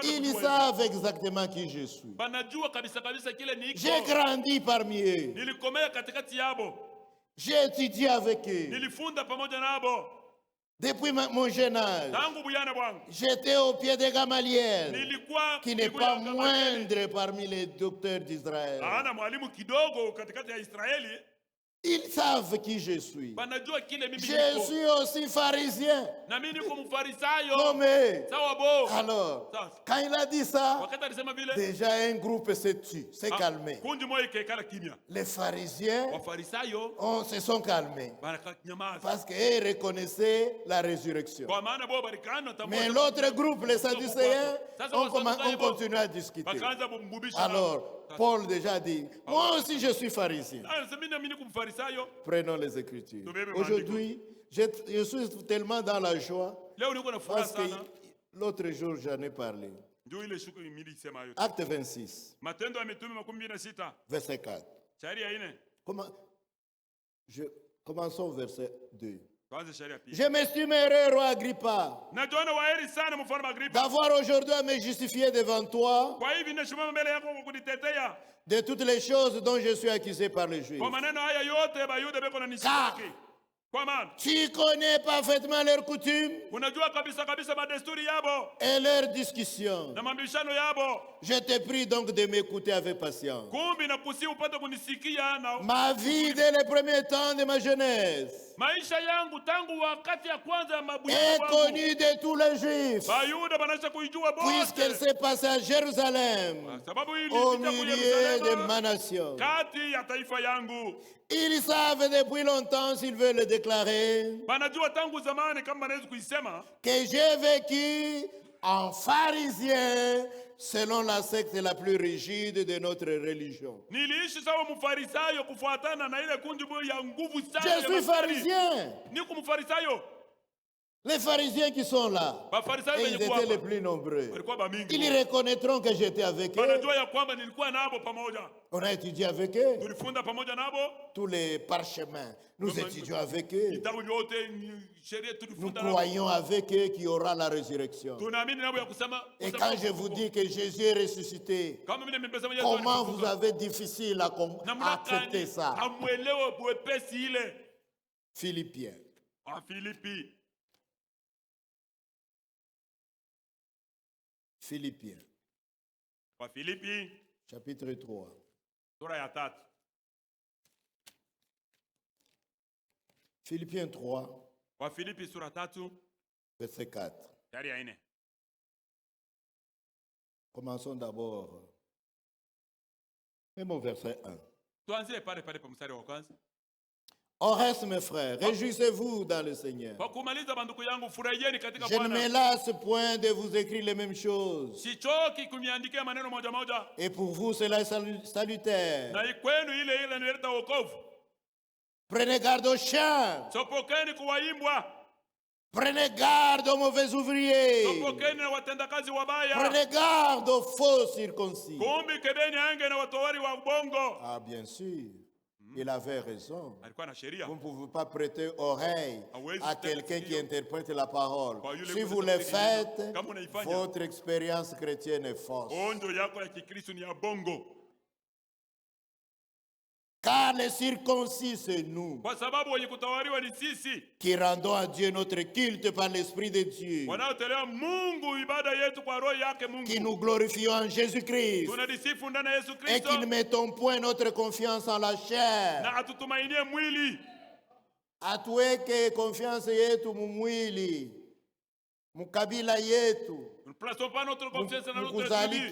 ils savent exactement qui je suis. J'ai grandi parmi eux. J'ai étudié avec eux. Depuis mon jeune âge, j'étais au pied de Gamaliel, qui n'est pas moindre parmi les docteurs d'Israël. Ils savent qui je suis. Je suis aussi pharisien. Non mais, alors, quand il a dit ça, déjà un groupe s'est tué, s'est calmé. Les pharisiens se sont calmés parce qu'ils reconnaissaient la résurrection. Mais l'autre groupe, les Sadducéens, on continue à discuter. Alors, Paul déjà dit, moi aussi je suis pharisien. Prenons les Écritures. Aujourd'hui, je suis tellement dans la joie parce que l'autre jour j'en ai parlé. Acte 26, verset 4. Commençons au verset 2. Je m'estime heureux, roi Agrippa, d'avoir aujourd'hui à me justifier devant toi de toutes les choses dont je suis accusé par les Juifs. Car tu connais parfaitement leurs coutumes et leurs discussions. Je te prie donc de m'écouter avec patience. Ma vie dès les premiers temps de ma jeunesse est connue de tous les Juifs, puisqu'elle s'est passée à Jérusalem, au milieu de ma nation. Ils savent depuis longtemps, s'ils veulent le déclarer, que j'ai vécu en pharisien selon la secte la plus rigide de notre religion. Je suis pharisien. Les pharisiens qui sont là, et ils étaient les plus nombreux, ils reconnaîtront que j'étais avec eux. On a étudié avec eux. Tous les parchemins, nous étudions avec eux. Nous croyons avec eux qu'il y aura la résurrection. Et quand je vous dis que Jésus est ressuscité, comment vous avez difficile à accepter ça? Philippiens. Philippiens. Chapitre 3. Philippiens 3. Verset 4. Commençons d'abord. Même au verset 1. Au reste, mes frères, réjouissez-vous dans le Seigneur. Je ne me lasse point de vous écrire les mêmes choses. Et pour vous, cela est salutaire. Prenez garde aux chiens. Prenez garde aux mauvais ouvriers. Prenez garde aux faux circoncis. Ah, bien sûr. Il avait raison. Vous ne pouvez pas prêter oreille à quelqu'un qui interprète la parole. Si vous le faites, votre expérience chrétienne est fausse. Car les circoncis, c'est nous qui rendons à Dieu notre culte par l'Esprit de Dieu, qui nous glorifions en Jésus-Christ et qui ne mettons point notre confiance en la chair. Atuweke confiance yetu mumwili, mukabila yetu,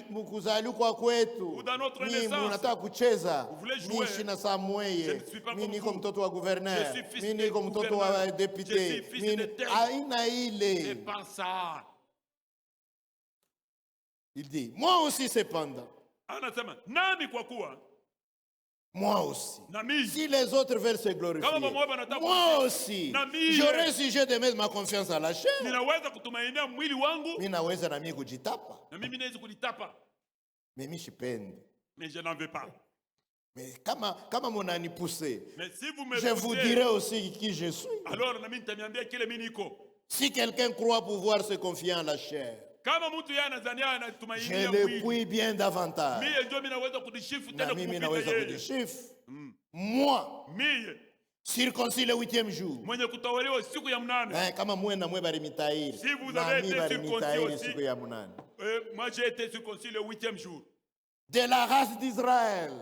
mukuzaliwa kwetu. Mimi munataka kucheza, mishi na Samuel, mimi niko mtoto wa gouverneur, mimi niko mtoto wa député, aina ile. Il dit, moi aussi cependant, moi aussi. Si les autres veulent se glorifier, moi aussi, j'aurais sujet de mettre ma confiance à la chair. Ninaweza na mimi kujitapa. Mais je peine. Mais je n'en veux pas. Mais kama monani poussé, si vous me je vous dirai aussi qui je suis. Alors, si quelqu'un croit pouvoir se confier en la chair, je le puis bien davantage. Moi, circoncis le 8e jour. Si vous avez été circoncis, moi j'ai été circoncis le 8e jour. De la race d'Israël.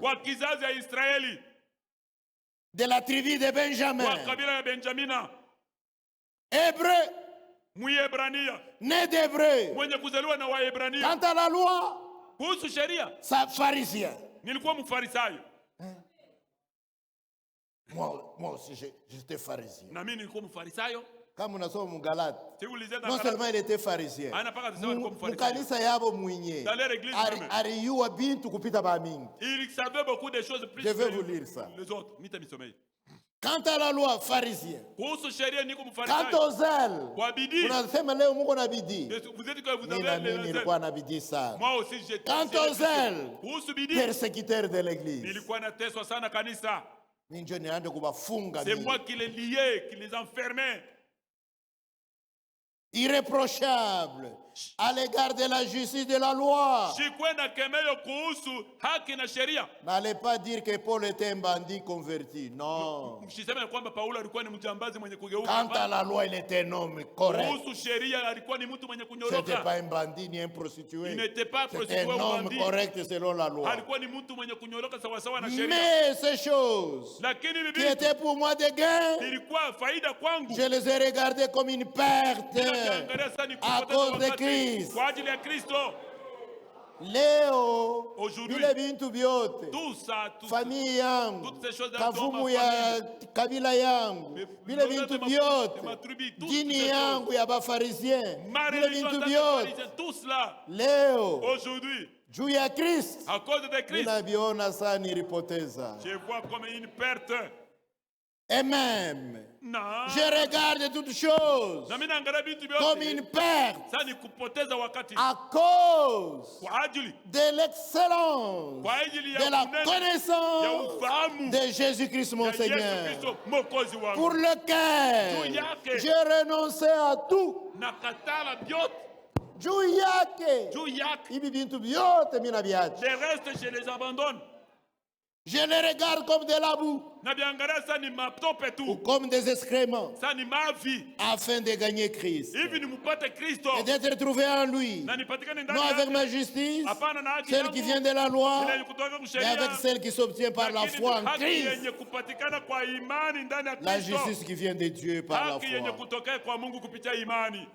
De la tribu de Benjamin. Hébreu. Né d'Hébreu. Quant à la loi, pharisien. Moi aussi, j'étais pharisien. Comme on a son Galate, non seulement il était pharisien, mukanisa yabo mwenye aliyua bintu kupita bamingi. Il savait beaucoup de choses plus. Je vais vous lire ça. Les autres, quant à la loi, pharisien. Quant aux ailes, unasema leo Mungu na bidii. Mimi nilikuwa na bidii sana. Quant aux ailes, persécuteur de l'église. C'est moi qui les liais, qui les enfermais. Irréprochable à l'égard de la justice de la loi. N'allez pas dire que Paul était un bandit converti. Non. Quant à la loi, il était un homme correct. Ce n'était pas un bandit ni un prostitué. C'était un homme correct selon la loi. Mais ces choses qui étaient pour moi des gains, je les ai regardées comme une perte à cause de Christ. Leo vile bintu vyote, familia yangu, kavumu ya kabila yangu, vile bintu vyote, dini yangu ya bafarisien, vile bintu vyote, leo juu ya Kristo ninaviona sana nilipoteza. Je vois comme une perte. Et même, je regarde toutes choses comme une perte à cause de l'excellence, de la connaissance de Jésus-Christ mon Seigneur, pour lequel j'ai renoncé à tout. Les restes, je les abandonne. Je les regarde comme de la boue ou comme des excréments afin de gagner Christ et d'être trouvé en lui, non avec ma justice, celle qui vient de la loi, mais avec celle qui s'obtient par la foi en Christ, la justice qui vient de Dieu par la foi.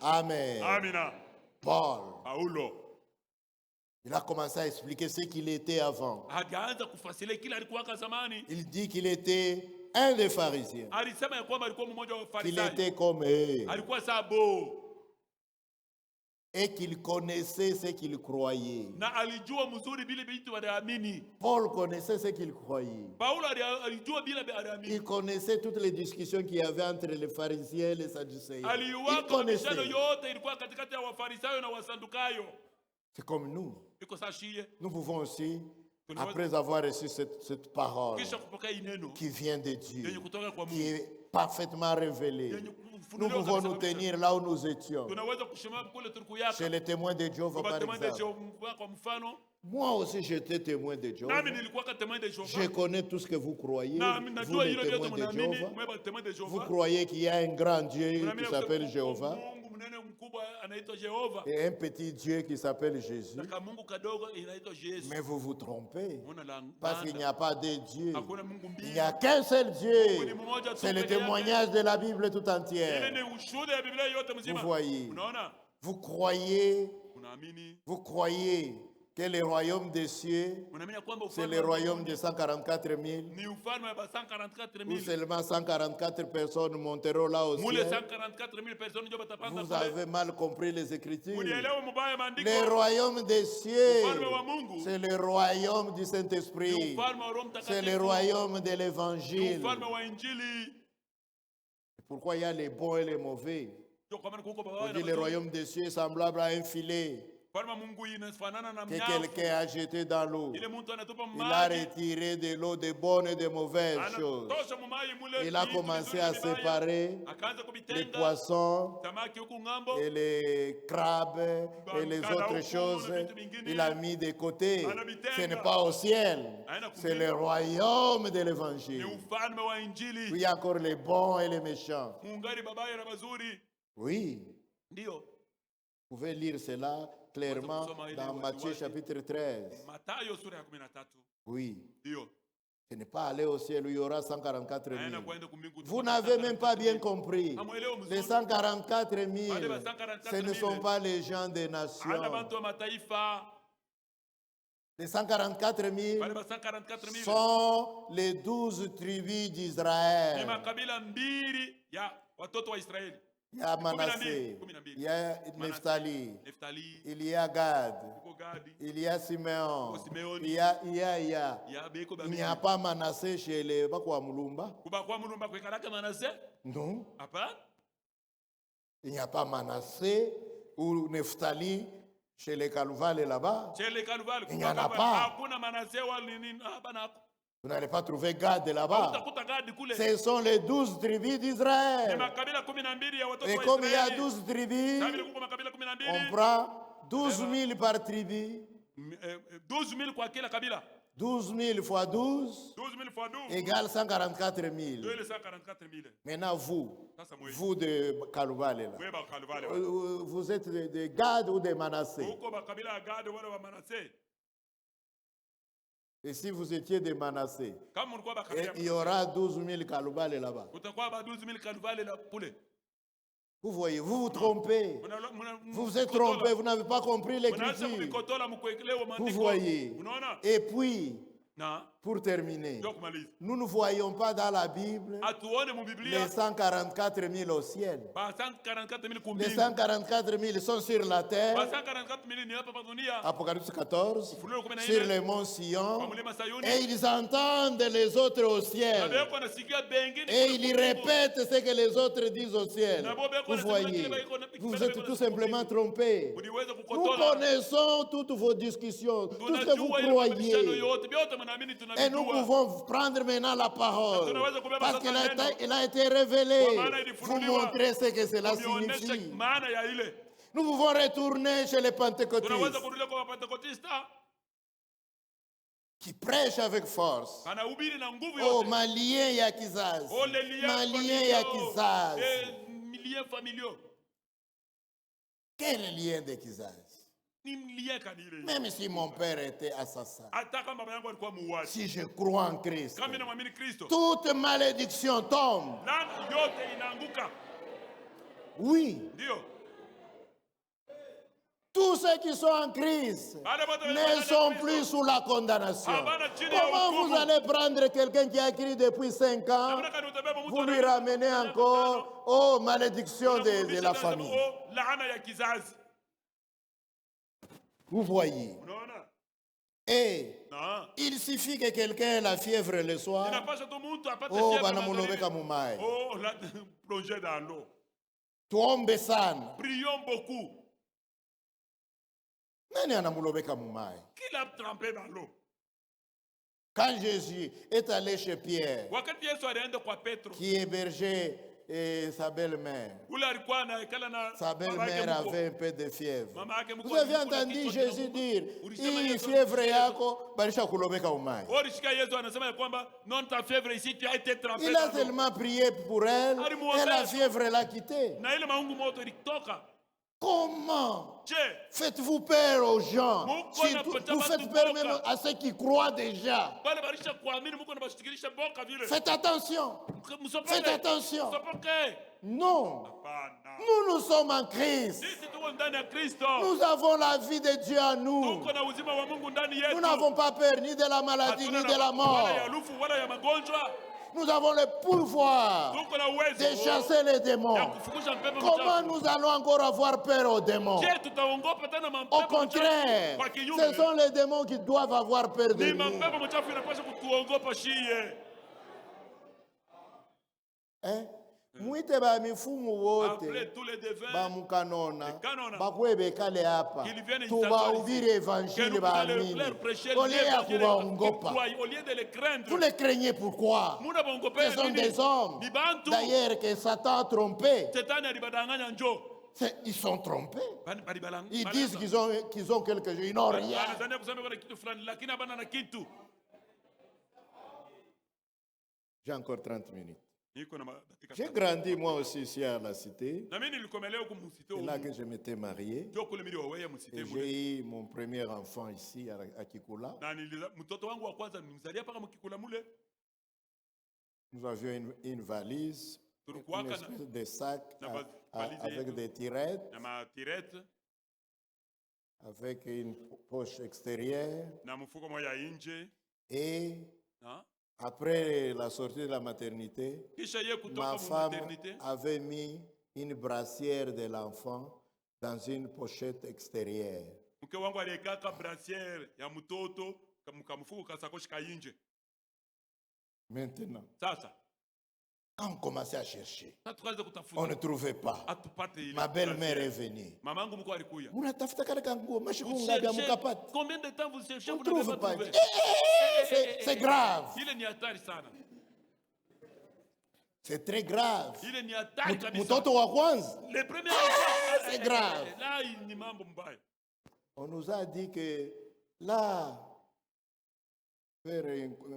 Amen. Paul, Il a commencé à expliquer ce qu'il était avant. Il dit qu'il était un des pharisiens. Qu'il était comme eux. Et qu'il connaissait ce qu'il croyait. Paul connaissait ce qu'il croyait. Il connaissait toutes les discussions qu'il y avait entre les pharisiens et les sadducéens. Il connaissait. C'est comme nous. Nous pouvons aussi, après avoir reçu cette parole qui vient de Dieu, qui est parfaitement révélée, nous pouvons nous tenir là où nous étions. Chez les témoins de Jéhovah, par exemple. Moi aussi, j'étais témoin de Jéhovah. Je connais tout ce que vous croyez. Vous, les témoins de Jéhovah, vous croyez qu'il y a un grand Dieu qui s'appelle Jéhovah et un petit Dieu qui s'appelle Jésus. Mais vous vous trompez. Parce qu'il n'y a pas de Dieu. Il n'y a qu'un seul Dieu. C'est le témoignage de la Bible tout entière. Vous voyez. Vous croyez que le royaume des cieux, c'est le royaume de 144 000, où seulement 144 personnes monteront là au ciel. Vous avez mal compris les Écritures. Le royaume des cieux, c'est le royaume du Saint-Esprit. C'est le royaume de l'Évangile. Pourquoi il y a les bons et les mauvais? On dit le royaume des cieux est semblable à un filet que quelqu'un a jeté dans l'eau. Il a retiré de l'eau de bonnes et de mauvaises choses. Il a commencé à séparer les poissons et les crabes et les autres choses. Il a mis de côté. Ce n'est pas au ciel. C'est le royaume de l'Évangile. Il y a encore les bons et les méchants. Oui. Vous pouvez lire cela clairement dans Matthieu chapitre 13. Oui. Ce n'est pas aller au ciel où il y aura 144 000. Vous n'avez même pas bien compris. Les 144 000, ce ne sont pas les gens des nations. Les 144 000 sont les 12 tribus d'Israël. Il y a Manassé, il y a Nephtali, il y a Gad, il y a Simeon, il y a. Il n'y a pas Manassé chez les Bakwamulumba. Non. Il n'y a pas Manassé ou Nephtali chez les Kaluvales là-bas. Il n'y en a pas. Vous n'allez pas trouver Gad là-bas. Ce sont les 12 tribus d'Israël. Et comme il y a 12 tribus, on prend 12 000 par tribu. 12 000 fois 12 égale 144 000. Maintenant, vous de Kaluvale, vous êtes de Gad ou de Manassé? Et si vous étiez de Manassé, il y aura 12 000 Kalubale là-bas. Vous voyez, vous vous trompez. Vous vous êtes trompé, vous n'avez pas compris l'Écriture. Vous voyez. Et puis, pour terminer, nous ne voyons pas dans la Bible les 144 000 au ciel. Les 144 000 sont sur la terre. Apocalypse 14, sur le mont Sion. Et ils entendent les autres au ciel. Et ils répètent ce que les autres disent au ciel. Vous voyez, vous êtes tout simplement trompés. Nous connaissons toutes vos discussions, tout ce que vous croyez. Et nous pouvons prendre maintenant la parole. Parce qu'elle a été révélée. Vous montrer ce que cela signifie. Nous pouvons retourner chez les pentecôtistes qui prêchent avec force. Oh, Malien ya kizazi. Malien ya kizazi. Quel lien de kizazi? Même si mon père était assassin, si je crois en Christ, toute malédiction tombe. Oui. Tous ceux qui sont en crise ne sont plus sous la condamnation. Comment vous allez prendre quelqu'un qui a écrit depuis 5 ans, vous lui ramenez encore aux malédictions de la famille? Vous voyez. Et il suffit que quelqu'un ait la fièvre le soir. Oh, banamulobeka mumai. Oh, la plonger dans l'eau. Tuombe sana. Prions beaucoup. Nani anamulobeka mumai? Qui l'a trempé dans l'eau? Quand Jésus est allé chez Pierre, qui hébergeait sa belle-mère, sa belle-mère avait un peu de fièvre. Vous avez entendu Jésus dire, il fièvre yako, barisha kulobeka umai. Il a tellement prié pour elle, et la fièvre l'a quitté. Comment faites-vous peur aux gens? Vous faites peur même à ceux qui croient déjà. Faites attention. Faites attention. Non. Nous sommes en Christ. Nous avons la vie de Dieu en nous. Nous n'avons pas peur ni de la maladie ni de la mort. Nous avons le pouvoir de chasser les démons. Comment nous allons encore avoir peur aux démons? Au contraire, ce sont les démons qui doivent avoir peur de nous. Mwite ba mifumu wote ba mukanona bakwebekale hapa tubahubiri evanjili baamini olie ya kubaongopa. Vous les craignez pourquoi? Ce sont des hommes d'ailleurs que Satan a trompé. Ils sont trompés. Ils disent qu'ils ont quelque chose, ils n'ont rien. J'ai encore 30 minutes. J'ai grandi moi aussi ici à la cité. C'est là que je m'étais marié. Et j'ai eu mon premier enfant ici à Kikula. Nous avions une valise, une espèce de sac avec des tirettes, avec une poche extérieure. Et après la sortie de la maternité, ma femme avait mis une brassière de l'enfant dans une pochette extérieure. Maintenant, quand on commençait à chercher, on ne trouvait pas. Ma belle-mère est venue. Combien de temps vous cherchez? On ne trouve pas. C'est grave. C'est très grave. C'est grave. On nous a dit que là,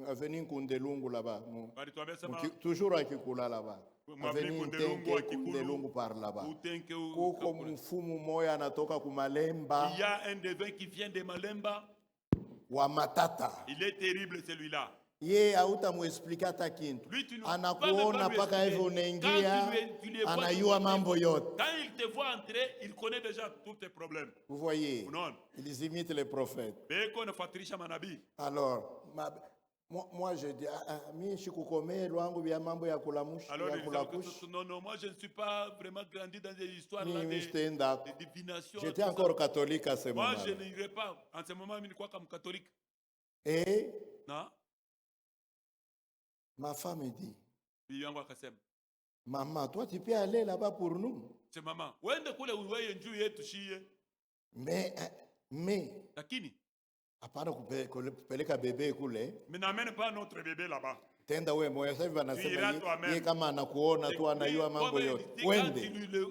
avenue Kundelungu là-bas, toujours à Kikula là-bas, avenue Ntenke Kundelungu par là-bas. Koko mfumu moya anatoka kumalemba. Il y a un devin qui vient de Malemba. Wa matata. Il est terrible celui-là. Ye hautamuexplika hata kintu. Anakuona paka hivyo unaingia, anayua mambo yote. Quand il te voit entrer, il connaît déjà tous tes problèmes. Vous voyez, ils imitent les prophètes. Alors, moi je dis, mi shikukomee lwangu vya mambo ya kulamusha, ya kulakusha. Non, moi je ne suis pas vraiment grandi dans des histoires là de divination. J'étais encore catholique à ce moment. Moi je n'irais pas. En ce moment, je ne suis pas comme catholique. Et non? Ma femme me dit, maman, toi tu peux aller là-bas pour nous. C'est maman. Mais, apana kupeleka bébé kule. Mais n'amène pas notre bébé là-bas. Tenda wewe moyo sasa hivi anasema yeye kama anakuona tu anayua mambo yote. Wende.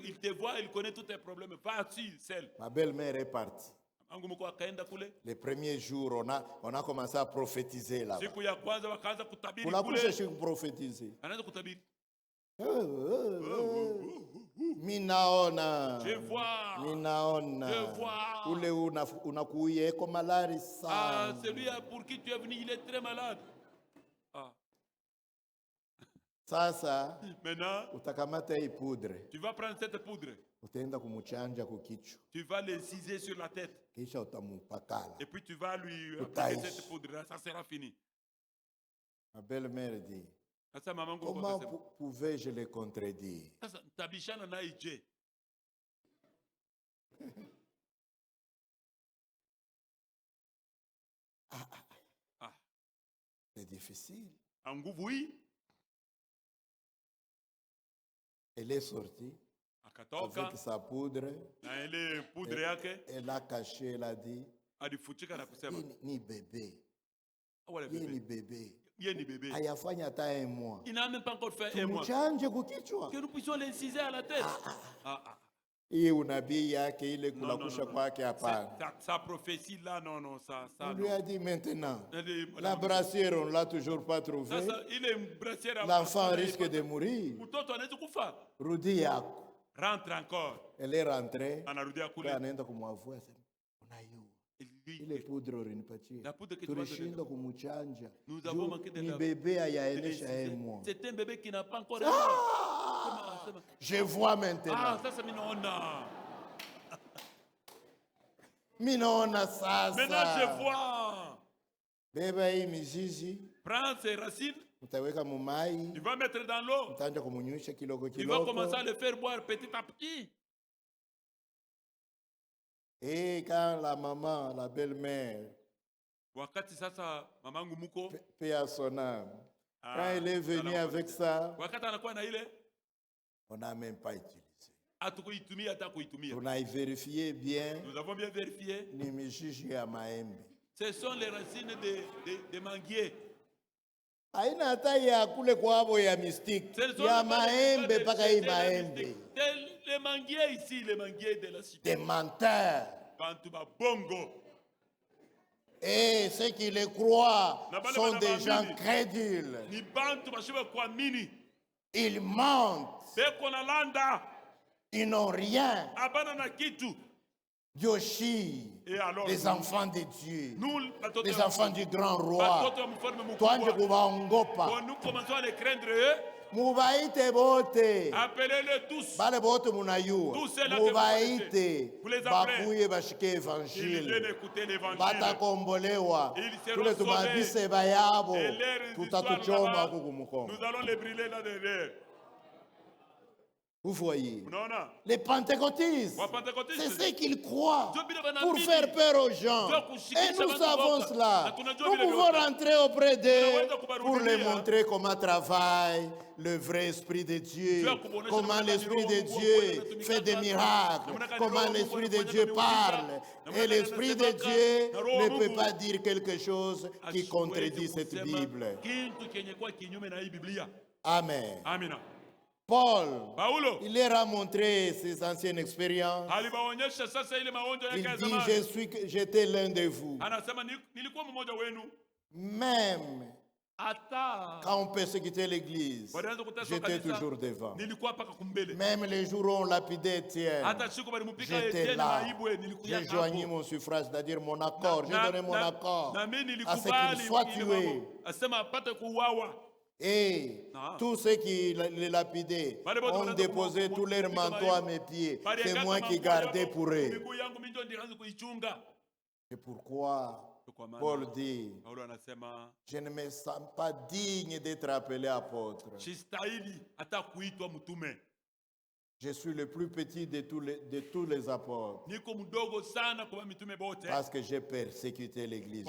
Il te voit, il connaît tous tes problèmes. Vas-y, seul. Ma belle-mère est partie. Les premiers jours, on a commencé à prophétiser là. On a cherché à prophétiser. Minaona. Je vois. Minaona. Je vois. Ule unakuye eko malari sana. Celui pour qui tu es venu, il est très malade. Sasa maintenant, utakamata hii poudre. Tu vas prendre cette poudre. Utaenda kumuchanja kukichwa. Tu vas l'inciser sur la tête. Kisha utamupakala. Et puis tu vas lui appliquer cette poudre là, ça sera fini. Ma belle-mère dit, comment pouvais-je le contredire? C'est difficile. Elle est sortie avec sa poudre. Elle a caché, elle a dit, ni bébé. Ni bébé. Hayafanya hata un mois. Il n'a même pas encore fait un mois. Que nous puissions l'inciser à la tête. Hii unabii yake ile kulakusha kwake hapana. Sa prophétie là, non, ça. On lui a dit maintenant, la brassière on l'a toujours pas trouvée. L'enfant risque de mourir. Rudi yako. Rentre encore. Elle est rentrée. Anaenda kumwavua sema unayua. Ile poudre ulinipatia. Tulishindwa kumuchanja. Ni bébé hayaenesha yeye mwa. C'est un bébé qui n'a pas encore Je vois maintenant. Ça minaona. Minaona sasa. Maintenant je vois. Beba hii mizizi. Prends ses racines. Utaweka mumai. Tu vas mettre dans l'eau. Utaanza kumunywisha kidogo kidogo. Tu vas commencer à le faire boire petit à petit. Et quand la maman, la belle-mère, wakati sasa mamangu muko paix à son âme, quand elle est venue avec ça, wakati anakuwa na ile, on n'a même pas utilisé. Hatukuitumia hata kuitumia. On a vérifié bien. Nous avons bien vérifié. Ni mizizi ya maembe. Ce sont les racines de manguier. Haina hata ya kule kwabo ya mystique. Ya maembe paka hii maembe. Les manguiers ici, les manguiers de la cité. Des menteurs. Bantuba bongo. Et ceux qui les croient sont des gens crédules. Ni bantu bashiba kwa mini. Ils mentent. Beko na landa. Ils n'ont rien. Abana na kitu. Yoshi, les enfants de Dieu, les enfants du grand roi. Nous commençons à les craindre. Mubaite bote. Appelez-les tous. Bale bote munayua. Tous ceux-là Mubaite. Bakuye bashike evangile. Batakombolewa. Tule tumabise bayabo. Tutatuchoma huku kumukongo. Nous allons les brûler là derrière. Vous voyez, les pentecôtistes, c'est ce qu'ils croient pour faire peur aux gens. Et nous savons cela. Nous pouvons rentrer auprès d'eux pour les montrer comment travaille le vrai Esprit de Dieu, comment l'Esprit de Dieu fait des miracles, comment l'Esprit de Dieu parle. Et l'Esprit de Dieu ne peut pas dire quelque chose qui contredit cette Bible. Amen. Paul, il leur a montré ses anciennes expériences. Il dit, j'étais l'un de vous. Même quand on persécutait l'église, j'étais toujours devant. Même les jours où on lapidait Étienne, j'étais là. J'ai joigné mon suffrage, c'est-à-dire mon accord. J'ai donné mon accord à ce qu'il soit tué. Et tous ceux qui les lapidaient ont déposé tous leurs manteaux à mes pieds. C'est moi qui gardais pour eux. C'est pourquoi Paul dit, je ne me sens pas digne d'être appelé apôtre. Je suis le plus petit de tous les apôtres. Parce que j'ai persécuté l'église.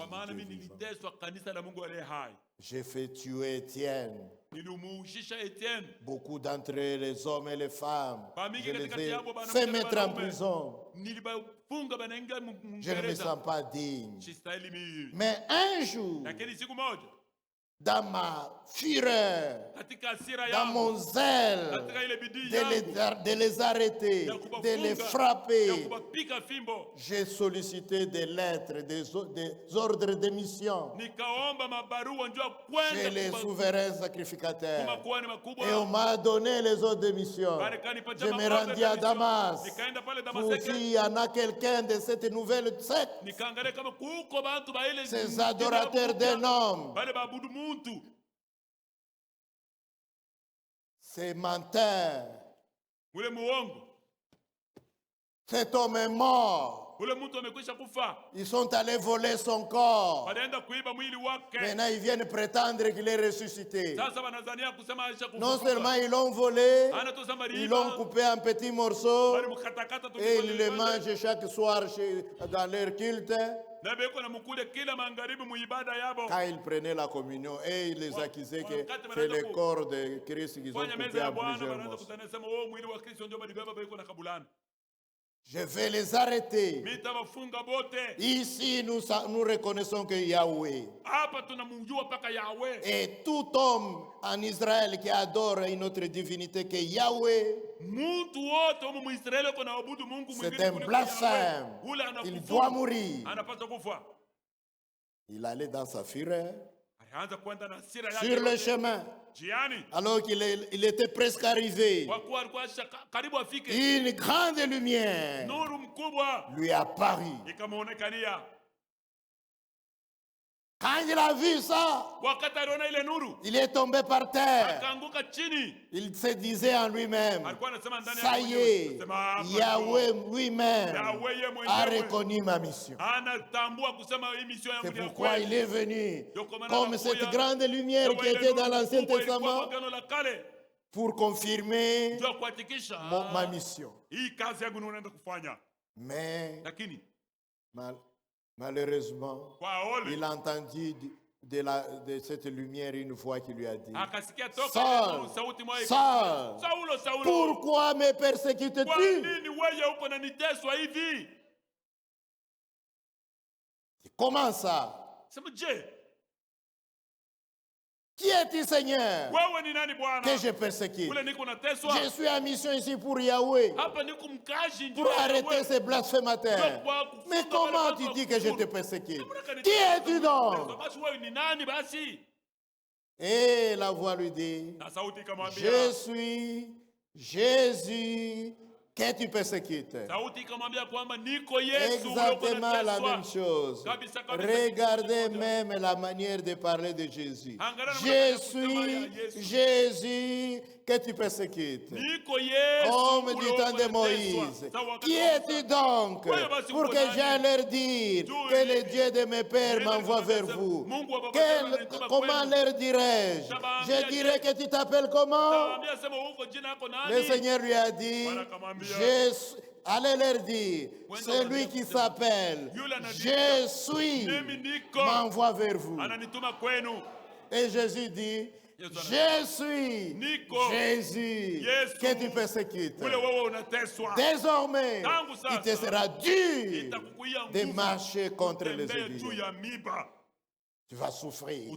J'ai fait tuer Étienne. Beaucoup d'entre eux, les hommes et les femmes, je les ai fait mettre en prison. Je ne me sens pas digne. Mais un jour, dans ma fureur, dans mon zèle, de les arrêter, de les frapper, j'ai sollicité des lettres, des ordres de mission chez les souverains sacrificateurs. Et on m'a donné les ordres de mission. Je me rendis à Damas pour s'il y en a quelqu'un de cette nouvelle secte, ces adorateurs d'un homme, C'est menteur. Ule muongo. Cet homme est mort. Ule mtu amekwisha kufa. Ils sont allés voler son corps. Wanaenda kuiba mwili wake. Maintenant, ils viennent prétendre qu'il est ressuscité. Sasa wanazania kusema aisha kufa. Non seulement ils l'ont volé, ils l'ont coupé en petits morceaux et ils le mangent chaque soir dans leur culte. Quand ils prenaient la communion et ils les accusaient que c'est le corps de Christ qu'ils ont coupé en plusieurs morceaux. Je vais les arrêter. Ici, nous reconnaissons que Yahweh. Et tout homme en Israël qui adore une autre divinité que Yahweh, c'est un blasphème. Il doit mourir. Il allait dans sa fureur, sur le chemin, alors qu'il était presque arrivé. Une grande lumière lui apparut. Quand il a vu ça, il est tombé par terre. Il se disait en lui-même, ça y est, Yahweh lui-même a reconnu ma mission. C'est pourquoi il est venu comme cette grande lumière qui était dans l'Ancien Testament pour confirmer ma mission. Mais malheureusement, il a entendu de cette lumière une voix qui lui a dit, Saul, Saul, pourquoi me persécutes-tu? Comment ça? Qui es-tu, Seigneur, que je persécute? Je suis en mission ici pour Yahweh, pour arrêter ces blasphémateurs. Mais comment tu dis que je te persécute? Qui es-tu donc? Et la voix lui dit, je suis Jésus que tu persécutes. Exactement la même chose. Regardez même la manière de parler de Jésus. Je suis Jésus que tu persécutes. Comme du temps de Moïse. Qui es-tu donc pour que j'aille leur dire que le Dieu de mes pères m'envoie vers vous? Comment leur dirais-je? Je dirais que tu t'appelles comment? Le Seigneur lui a dit, allez leur dire, celui qui s'appelle Je suis m'envoie vers vous. Et Jésus dit, je suis Jésus que tu persécutes. Désormais, il te sera dur de marcher contre les églises. Tu vas souffrir.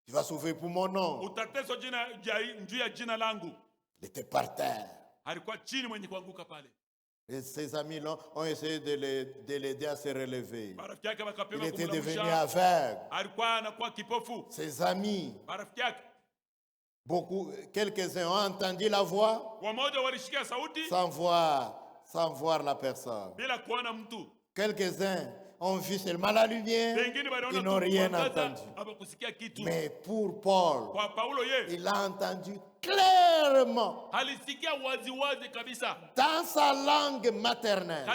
Tu vas souffrir pour mon nom. Il était par terre. Et ses amis ont essayé de l'aider à se relever. Il était devenu aveugle. Ses amis, quelques-uns ont entendu la voix sans voir la personne. Quelques-uns ont vu seulement la lumière, ils n'ont rien entendu. Mais pour Paul, il a entendu clairement dans sa langue maternelle,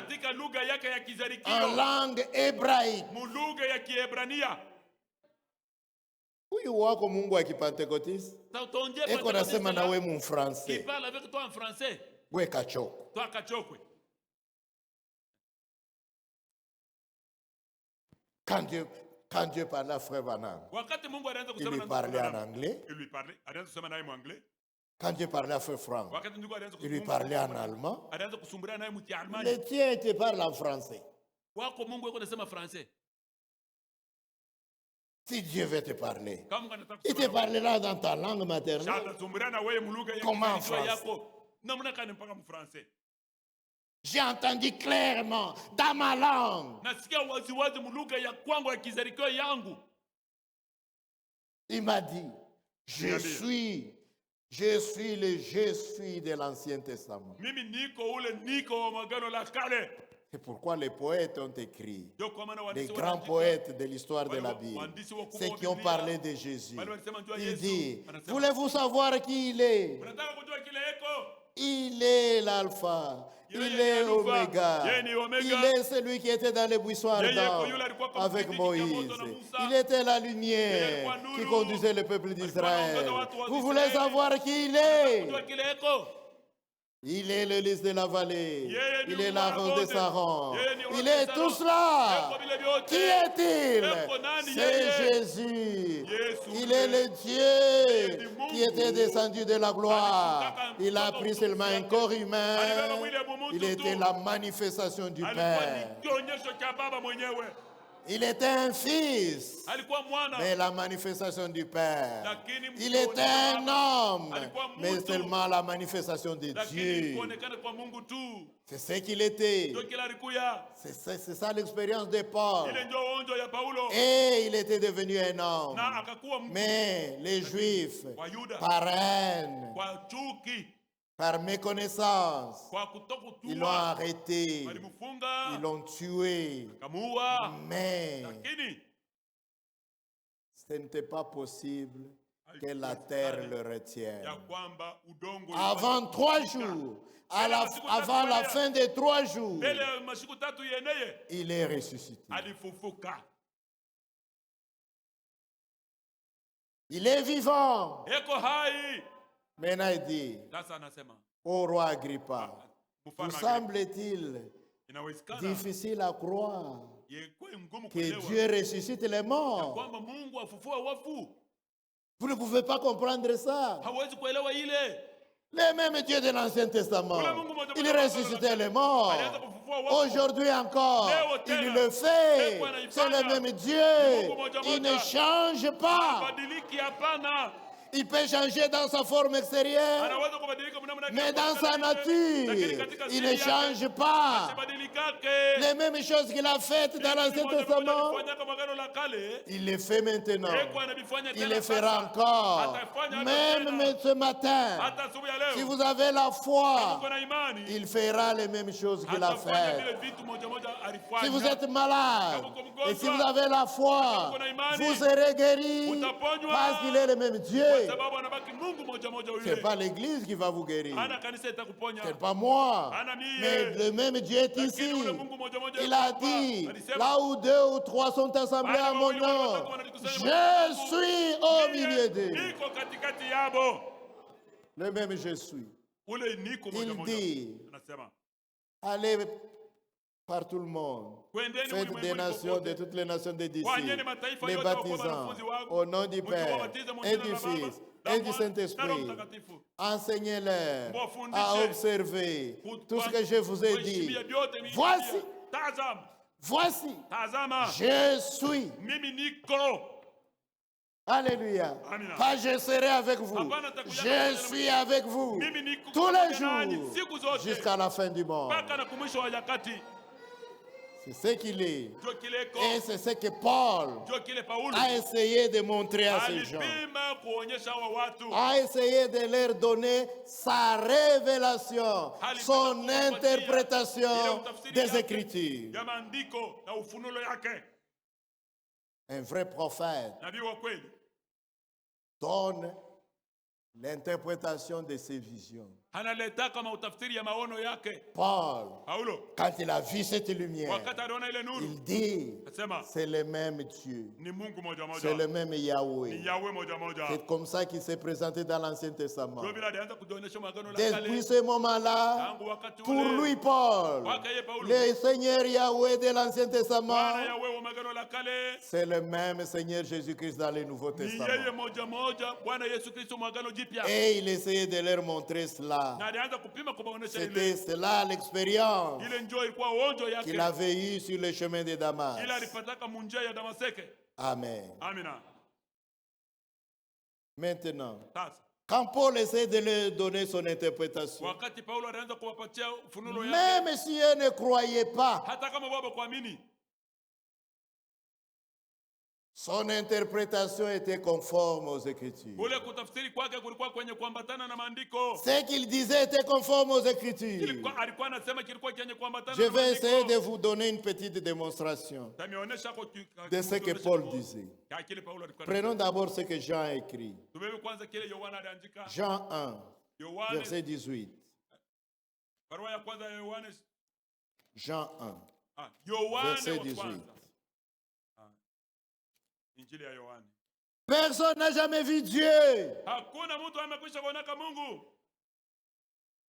en langue hébraïque. Huyu wako Mungu wa Kipentekoste eko nasema na wewe mu français. Wewe kachoko. Quand Dieu parlait à Frère Branham, il lui parlait en anglais. Quand Dieu parlait à Frère Franck, il lui parlait en allemand. Le tien, il te parle en français. Si Dieu veut te parler, il te parlera dans ta langue maternelle. Comment en français? J'ai entendu clairement dans ma langue. Il m'a dit, je suis le je suis de l'Ancien Testament. C'est pourquoi les poètes ont écrit, les grands poètes de l'histoire de la Bible, ceux qui ont parlé de Jésus. Il dit, voulez-vous savoir qui il est? Il est l'alpha, il est l'oméga, il est celui qui était dans les buissons ardents avec Moïse. Il était la lumière qui conduisait le peuple d'Israël. Vous voulez savoir qui il est? Il est le lys de la vallée, il est la rose de Saron, il est tout cela. Qui est-il? C'est Jésus. Il est le Dieu qui était descendu de la gloire. Il a pris seulement un corps humain. Il était la manifestation du Père. Il était un fils, mais la manifestation du Père. Il était un homme, mais seulement la manifestation de Dieu. C'est ce qu'il était. C'est ça l'expérience de Paul. Et il était devenu un homme. Mais les Juifs, par haine, par méconnaissance, ils l'ont arrêté, ils l'ont tué. Mais ce n'était pas possible que la terre le retienne. Avant 3 jours, avant la fin des 3 jours, il est ressuscité. Il est vivant. Maintenant il dit, au roi Agrippa, vous semble-t-il difficile à croire que Dieu ressuscite les morts? Vous ne pouvez pas comprendre ça. Le même Dieu de l'Ancien Testament, il ressuscitait les morts. Aujourd'hui encore, il le fait. C'est le même Dieu. Il ne change pas. Il peut changer dans sa forme extérieure, mais dans sa nature, il ne change pas. Les mêmes choses qu'il a faites dans l'Ancien Testament, il les fait maintenant. Il les fera encore. Même ce matin, si vous avez la foi, il fera les mêmes choses qu'il a faites. Si vous êtes malade, et si vous avez la foi, vous serez guéri parce qu'il est le même Dieu. Ce n'est pas l'église qui va vous guérir. Ce n'est pas moi. Mais le même Dieu est ici. Il a dit, là où 2 ou 3 sont assemblés à mon nom, je suis au milieu d'eux. Le même je suis. Il dit, allez par tout le monde. Faites des nations, de toutes les nations des disciples, les baptisants au nom du Père et du Fils et du Saint-Esprit. Enseignez-leur à observer tout ce que je vous ai dit. Voici, je suis. Alléluia. Pas je serai avec vous. Je suis avec vous tous les jours jusqu'à la fin du monde. C'est ce qu'il est. Et c'est ce que Paul a essayé de montrer à ces gens. A essayé de leur donner sa révélation, son interprétation des Écritures. Un vrai prophète donne l'interprétation de ses visions. Paul, quand il a vu cette lumière, il dit, c'est le même Dieu, c'est le même Yahweh. C'est comme ça qu'il s'est présenté dans l'Ancien Testament. Depuis ce moment-là, pour lui, Paul, le Seigneur Yahweh de l'Ancien Testament, c'est le même Seigneur Jésus-Christ dans le Nouveau Testament. Et il essayait de leur montrer cela. C'était cela l'expérience qu'il avait eue sur le chemin de Damas. Amen. Maintenant, quand Paul essaie de leur donner son interprétation, même si eux ne croyaient pas, Son interprétation était conforme aux Écritures. Ce qu'il disait était conforme aux Écritures. Je vais essayer de vous donner une petite démonstration de ce que Paul disait. Prenons d'abord ce que Jean a écrit. Jean 1, verset 18. Jean 1, verset 18. Personne n'a jamais vu Dieu.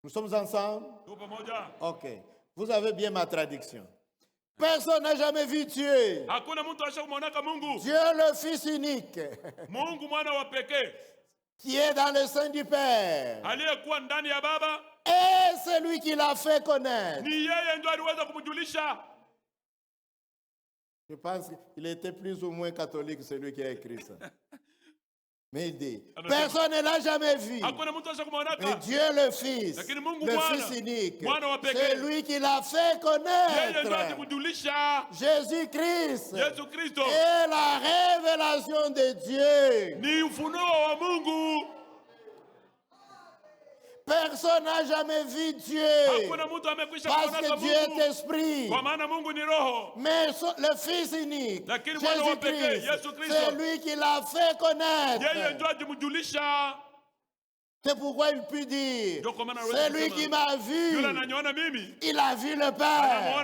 Nous sommes ensemble? Ok. Vous avez bien ma traduction. Personne n'a jamais vu Dieu. Dieu le Fils unique. Qui est dans le sein du Père. Et celui qui l'a fait connaître. Je pense qu'il était plus ou moins catholique, celui qui a écrit ça. Mais il dit, personne ne l'a jamais vu. Mais Dieu le Fils, le Fils unique, c'est lui qui l'a fait connaître. Jésus-Christ est la révélation de Dieu. Personne n'a jamais vu Dieu. Parce que Dieu est esprit. Mais le Fils unique, Jésus-Christ, c'est lui qui l'a fait connaître. C'est pourquoi il peut dire, c'est lui qui m'a vu. Il a vu le Père.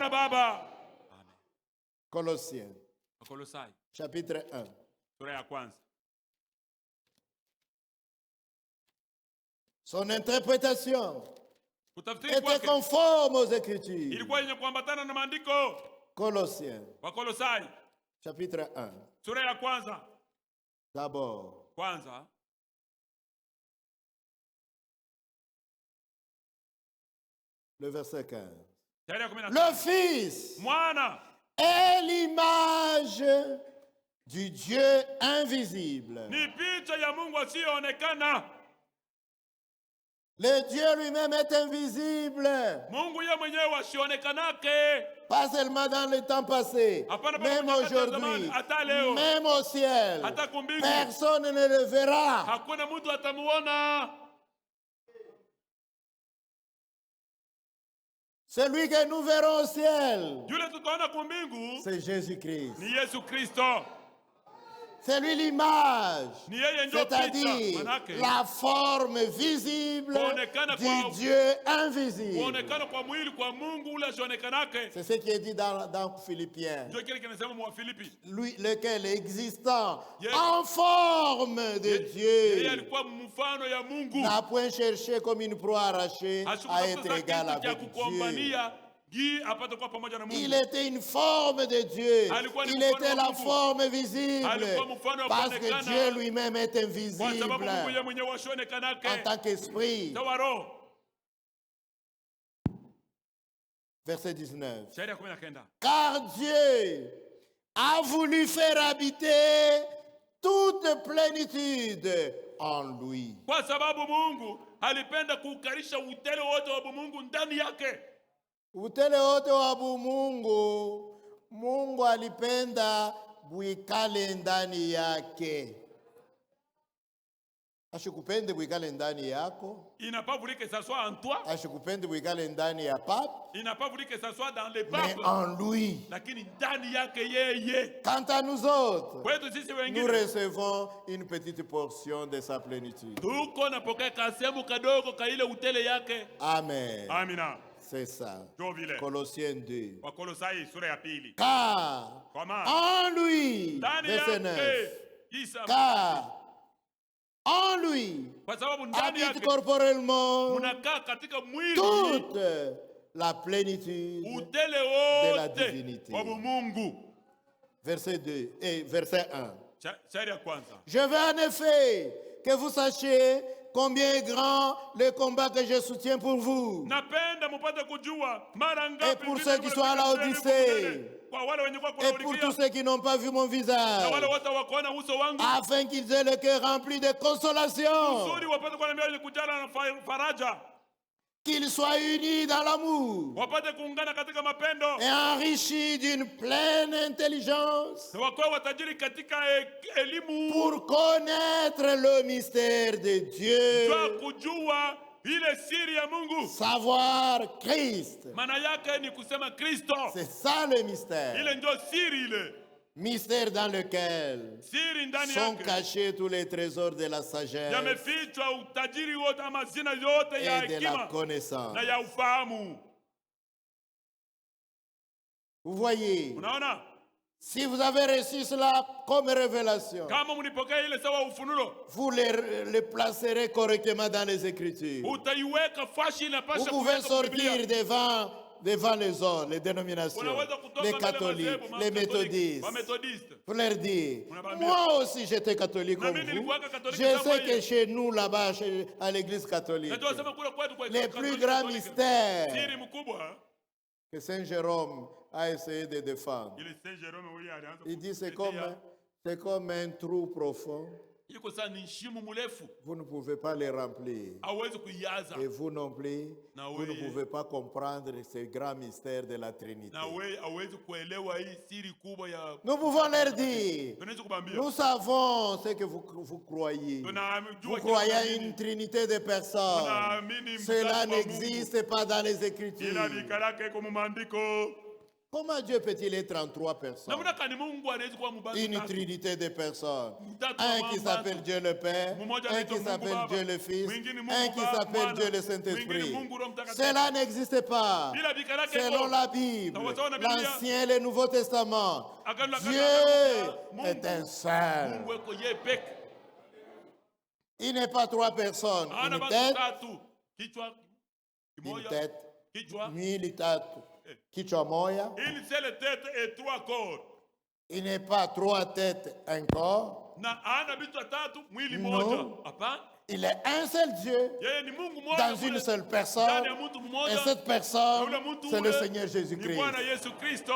Colossiens, chapitre 1. Son interprétation était conforme aux Écritures. Colossiens, chapitre 1. D'abord, le verset 15. Le Fils est l'image du Dieu invisible. Le Dieu lui-même est invisible. Pas seulement dans le temps passé, même aujourd'hui, même au ciel. Personne ne le verra. Celui que nous verrons au ciel, c'est Jésus-Christ. C'est lui l'image, c'est-à-dire la forme visible du Dieu invisible. C'est ce qui est dit dans Philippiens. Lui, lequel est existant en forme de Dieu, n'a point cherché comme une proie arrachée à être égal avec Dieu. Il était une forme de Dieu. Il était la forme visible. Parce que Dieu lui-même est invisible en tant qu'esprit. Verset 19. Car Dieu a voulu faire habiter toute plénitude en lui. Utele wote wa Mungu, Mungu alipenda buikale ndani yake. Ashikupende buikale ndani yako. Il n'a pas voulu que ça soit en toi. Ashikupende buikale ndani ya pape. Il n'a pas voulu que ça soit dans les papes. Mais en lui. Lakini ndani yake yeye. Quant à nous autres, nous recevons une petite portion de sa plénitude. Tuko napokea kasemu kadogo ka ile utele yake. Amen. Amina. C'est ça. Colossiens 2. Car en lui, verset 9, car en lui habite corporellement toute la plénitude de la divinité. Verset 2 et verset 1. Je veux en effet que vous sachiez combien est grand le combat que je soutiens pour vous. Et pour ceux qui sont à la Odyssée. Et pour tous ceux qui n'ont pas vu mon visage. Afin qu'ils aient le cœur rempli de consolation. qu'ils soient unis dans l'amour wapate kuungana katika mapendo et enrichis d'une pleine intelligence wakuwe watajiri katika elimu pour connaître le mystère de Dieu, jua kujua ile siri ya Mungu. savoir Christ. Maana yake ni kusema Kristo. C'est ça le mystère. Ile ndio siri ile. Mystère dans lequel Siri ndani sont yake cachés tous les trésors de la sagesse yamefichwa utajiri wote ama zina yote ya et de la hekima connaissance. na ya ufahamu. Vous voyez, Unaona? si vous avez reçu cela comme révélation, Kama mnipokea ile sawa ufunulo, vous les placerez correctement dans les Écritures. utaiweka fashi Vous inapasha pouvez kuweka Biblia. sortir devant les autres, les dénominations, Unaweza kutoka les mbele catholiques, madhehebu, les Makatoliki, méthodistes. Wamethodiste. Vous leur dites, Unabambia. moi aussi j'étais catholique Na comme mimi vous. nilikuwaka Katoliki Je kama sais yeye. que chez nous là-bas, à l'église catholique, Na tunasema kule kwetu kwa les Katoliki, plus grands Katoliki. mystères Siri mkubwa que Saint Jérôme a essayé de défendre. ile Saint Jerome huyu alianza Il dit kutetea. c'est comme un trou profond. Iko sana ni shimo mrefu, Vous ne pouvez pas les remplir. hauwezi kuijaza. Et vous non plus, Na vous ne weye. pouvez pas comprendre ce grand mystère de la Trinité. Na wewe hauwezi kuelewa hii siri kubwa ya. Nous pouvons leur dire, Tunaweza kubambia. nous savons ce que vous croyez. Tunajua Vous kila croyez à tunaamini. une trinité de personnes. Tunaamini Cela mtatu wa Mungu. n'existe pas dans les Ila Écritures. likalake kwa maandiko. Comment Dieu peut-il être en trois personnes? Namna kani Mungu anaweza kuwa mubatu Une tatu. trinité de personnes. Mtatu wa Un qui mambo s'appelle tatu. Dieu le Père, Mmoja un anaitwa qui Mungu s'appelle Baba, Dieu le Fils, mwingine Mungu un qui Baba, s'appelle Mwana, Dieu le mwingine Saint-Esprit. Mungu Roho Mtakatifu. Cela n'existe pas. Bila bikalake Selon iko. la Bible, Sawasawa na Biblia. l'Ancien et le Nouveau Testament, Agano la Kale Dieu na Mungu. est un seul. Mungu eko yeye peke. Il n'est pas trois personnes. Ana Une batu tête, tatu. Kichwa une kimoja. tête, Kichwa. mille tatu. Kichwa moya. Une seule tête et trois corps. Il n'est pas trois têtes, un corps. Na ana vitu tatu mwili Non. moja. Hapana. Il est un seul Dieu Yeye ni Mungu mmoja. dans kule une seule ndani personne. ya mtu Et mmoja. cette personne, Na ule mtu c'est le ule Seigneur ni Jésus-Christ. Bwana Yesu Kristo.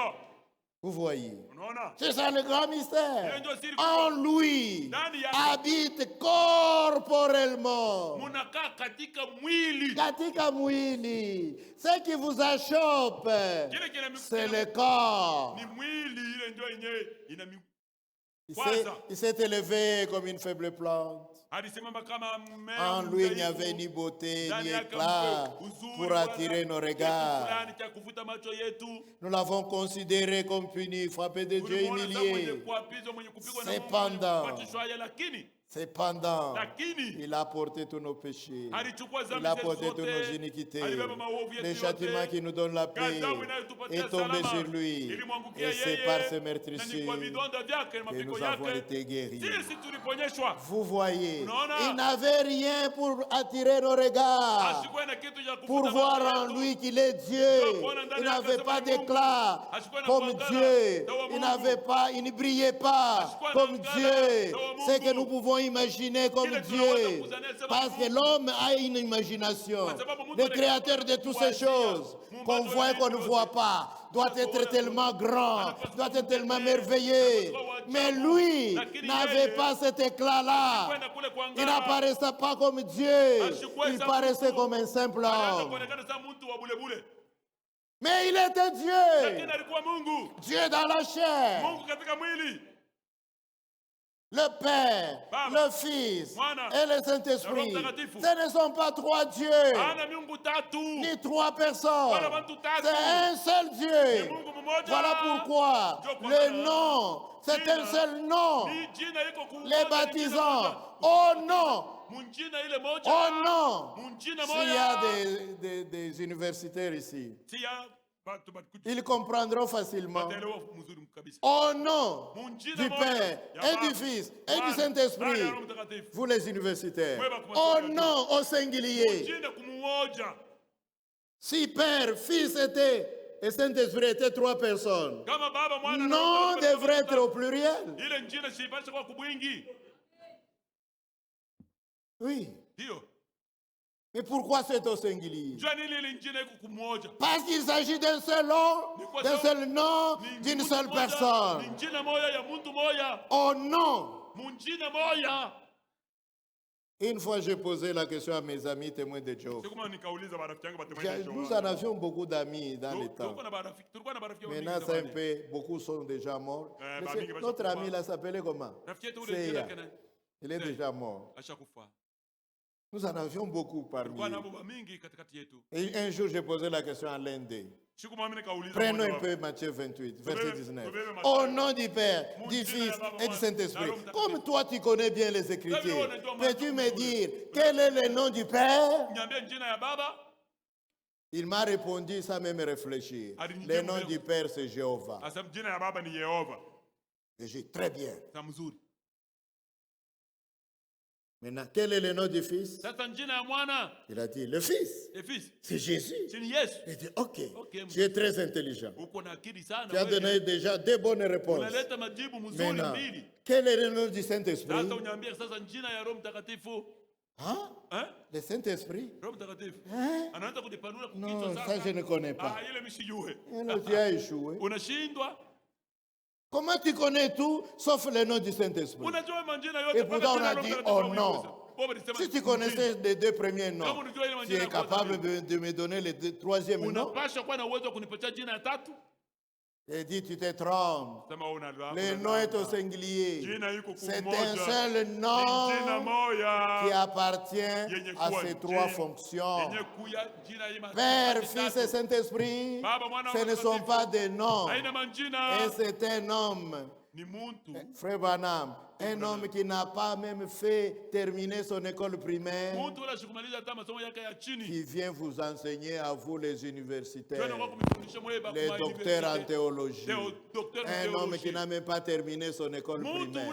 Vous voyez. Unaona? C'est ça le grand mystère. Hiyo ndio siri En kubwa. lui Ndani ya habite corporellement. munakaa katika mwili. Katika mwili. Ce qui vous achoppe, Kile kile c'est le corps. ni mwili ile ndio yenyewe ina Il s'est élevé comme une faible plante. alisimama kama mmea. En lui, il n'y avait ni beauté, ni éclat pour attirer nos regards. fulani cha kuvuta macho yetu. Nous l'avons considéré comme puni, frappé de Dieu, Tulimwona kama mwenye humilié. kuapizwa, mwenye kupigwa na Mungu, Cependant, mwenye kupatishwa haya, lakini il a porté tous nos péchés. alichukua Il dhambi a zetu porté tous zote, nos iniquités. alibeba maovu yetu Le yote. châtiment qui nous donne la paix Ghadhabu inayotupatia est tombé salama, sur lui. ilimwangukia Et c'est yeye, par ses na ni meurtrissures kwa vidonda vyake na que mapigo nous avons yake été guéris. sisi tuliponyeshwa. Vous voyez, Unaona? il n'avait rien pour attirer nos regards, Asikuwe na kitu cha pour kuvuta voir macho en yetu. lui qu'il est Dieu. Il n'avait pas d'éclat comme Dieu. Il ne brillait pas comme Dieu. C'est que nous pouvons imaginer comme Dieu. Parce que l'homme a une imagination. Le créateur de toutes ces choses qu'on voit et qu'on ne voit pas doit être tellement grand, doit être tellement merveilleux. Mais lui n'avait pas cet éclat-là. Kwenda kule Il kuangalia. n'apparaissait pas comme Dieu. Il paraissait comme un simple Anaanza homme. kuonekana kama mtu wa bulebule. Mais il était Dieu. Lakini alikuwa Mungu. Dieu dans la chair. Mungu katika mwili. Le Père, Baba, le Fils Mwana, et le na Saint-Esprit. Roho Mtakatifu. Ce ne sont pas trois dieux, Ana miungu tatu. ni trois personnes. Wala watu tatu. C'est un seul Ni Dieu. Mungu mmoja. Voilà pourquoi Ndio kwa le maana nom, c'est un seul nom. Ni jina iko kumoja, Les ni baptisants, jina moja. oh non, Munjina ile moja. oh non. Munjina S'il y a moja. des universitaires ici, Tia batu batukuti. ils comprendront facilement. Wataelewa mzuri kabisa. Au nom Munjina du moja. Père Ya et Baba, du Fils et du Mwana, Saint-Esprit, na Roho Mtakatifu. vous les universitaires. Wewe kwa Au masomo. nom au singulier. Munjina kumumoja. Si Père, Fils et Saint-Esprit étaient trois personnes, Kama Baba, Mwana na Roho nom Mtakatifu. devrait être au pluriel. Ile njina siipashe kwa kubwingi. Oui. Ndio. Mais pourquoi c'est au singulier? Njua nini ile njina iko kumoja. Parce qu'il s'agit d'un seul homme, d'un seul nom, Ni d'une mtu seule moja, personne. Ni njina moja ya mtu moja. Au nom. Munjina moja. Une fois, j'ai posé la question à mes amis témoins de Jéhovah. Nous en avions beaucoup d'amis dans le temps. Maintenant, c'est un peu, beaucoup sont déjà morts. Notre ami là s'appelait comment? Seya. Il est déjà mort. Nous en avions beaucoup parmi eux. Et un jour, j'ai posé la question à l'un d'eux. Prenons un peu Matthieu 28, verset 19. Au nom du Père, du Fils et du Saint-Esprit. Comme toi, tu connais bien les Écritures, peux-tu me dire quel est le nom du Père? Il m'a répondu sans même réfléchir. Le nom du Père, c'est Jéhovah. Et j'ai dit, très bien. Maintenant, quel est le nom du Fils? Il a dit, le Fils. C'est Jésus. Il dit, ok, tu es très intelligent. Tu as donné déjà deux bonnes réponses. Maintenant, quel est le nom du Saint-Esprit? Hein? Le Saint-Esprit? Hein? Non, ça je ne connais pas. Tu as échoué. Comment tu connais tout sauf le nom du Saint-Esprit? Et pourtant on a dit oh non. Si tu connaissais les deux premiers noms, tu es capable de me donner le troisième nom? Et dit tu te trompes. Le nom est au singulier. C'est un seul nom qui appartient à ces trois fonctions. Père, Fils et Saint-Esprit, ce ne sont pas des noms. Et c'est un homme. Frère Branham, un homme qui n'a pas même fait terminer son école primaire, qui vient vous enseigner à vous les universitaires, les docteurs en théologie. Un homme qui n'a même pas terminé son école primaire.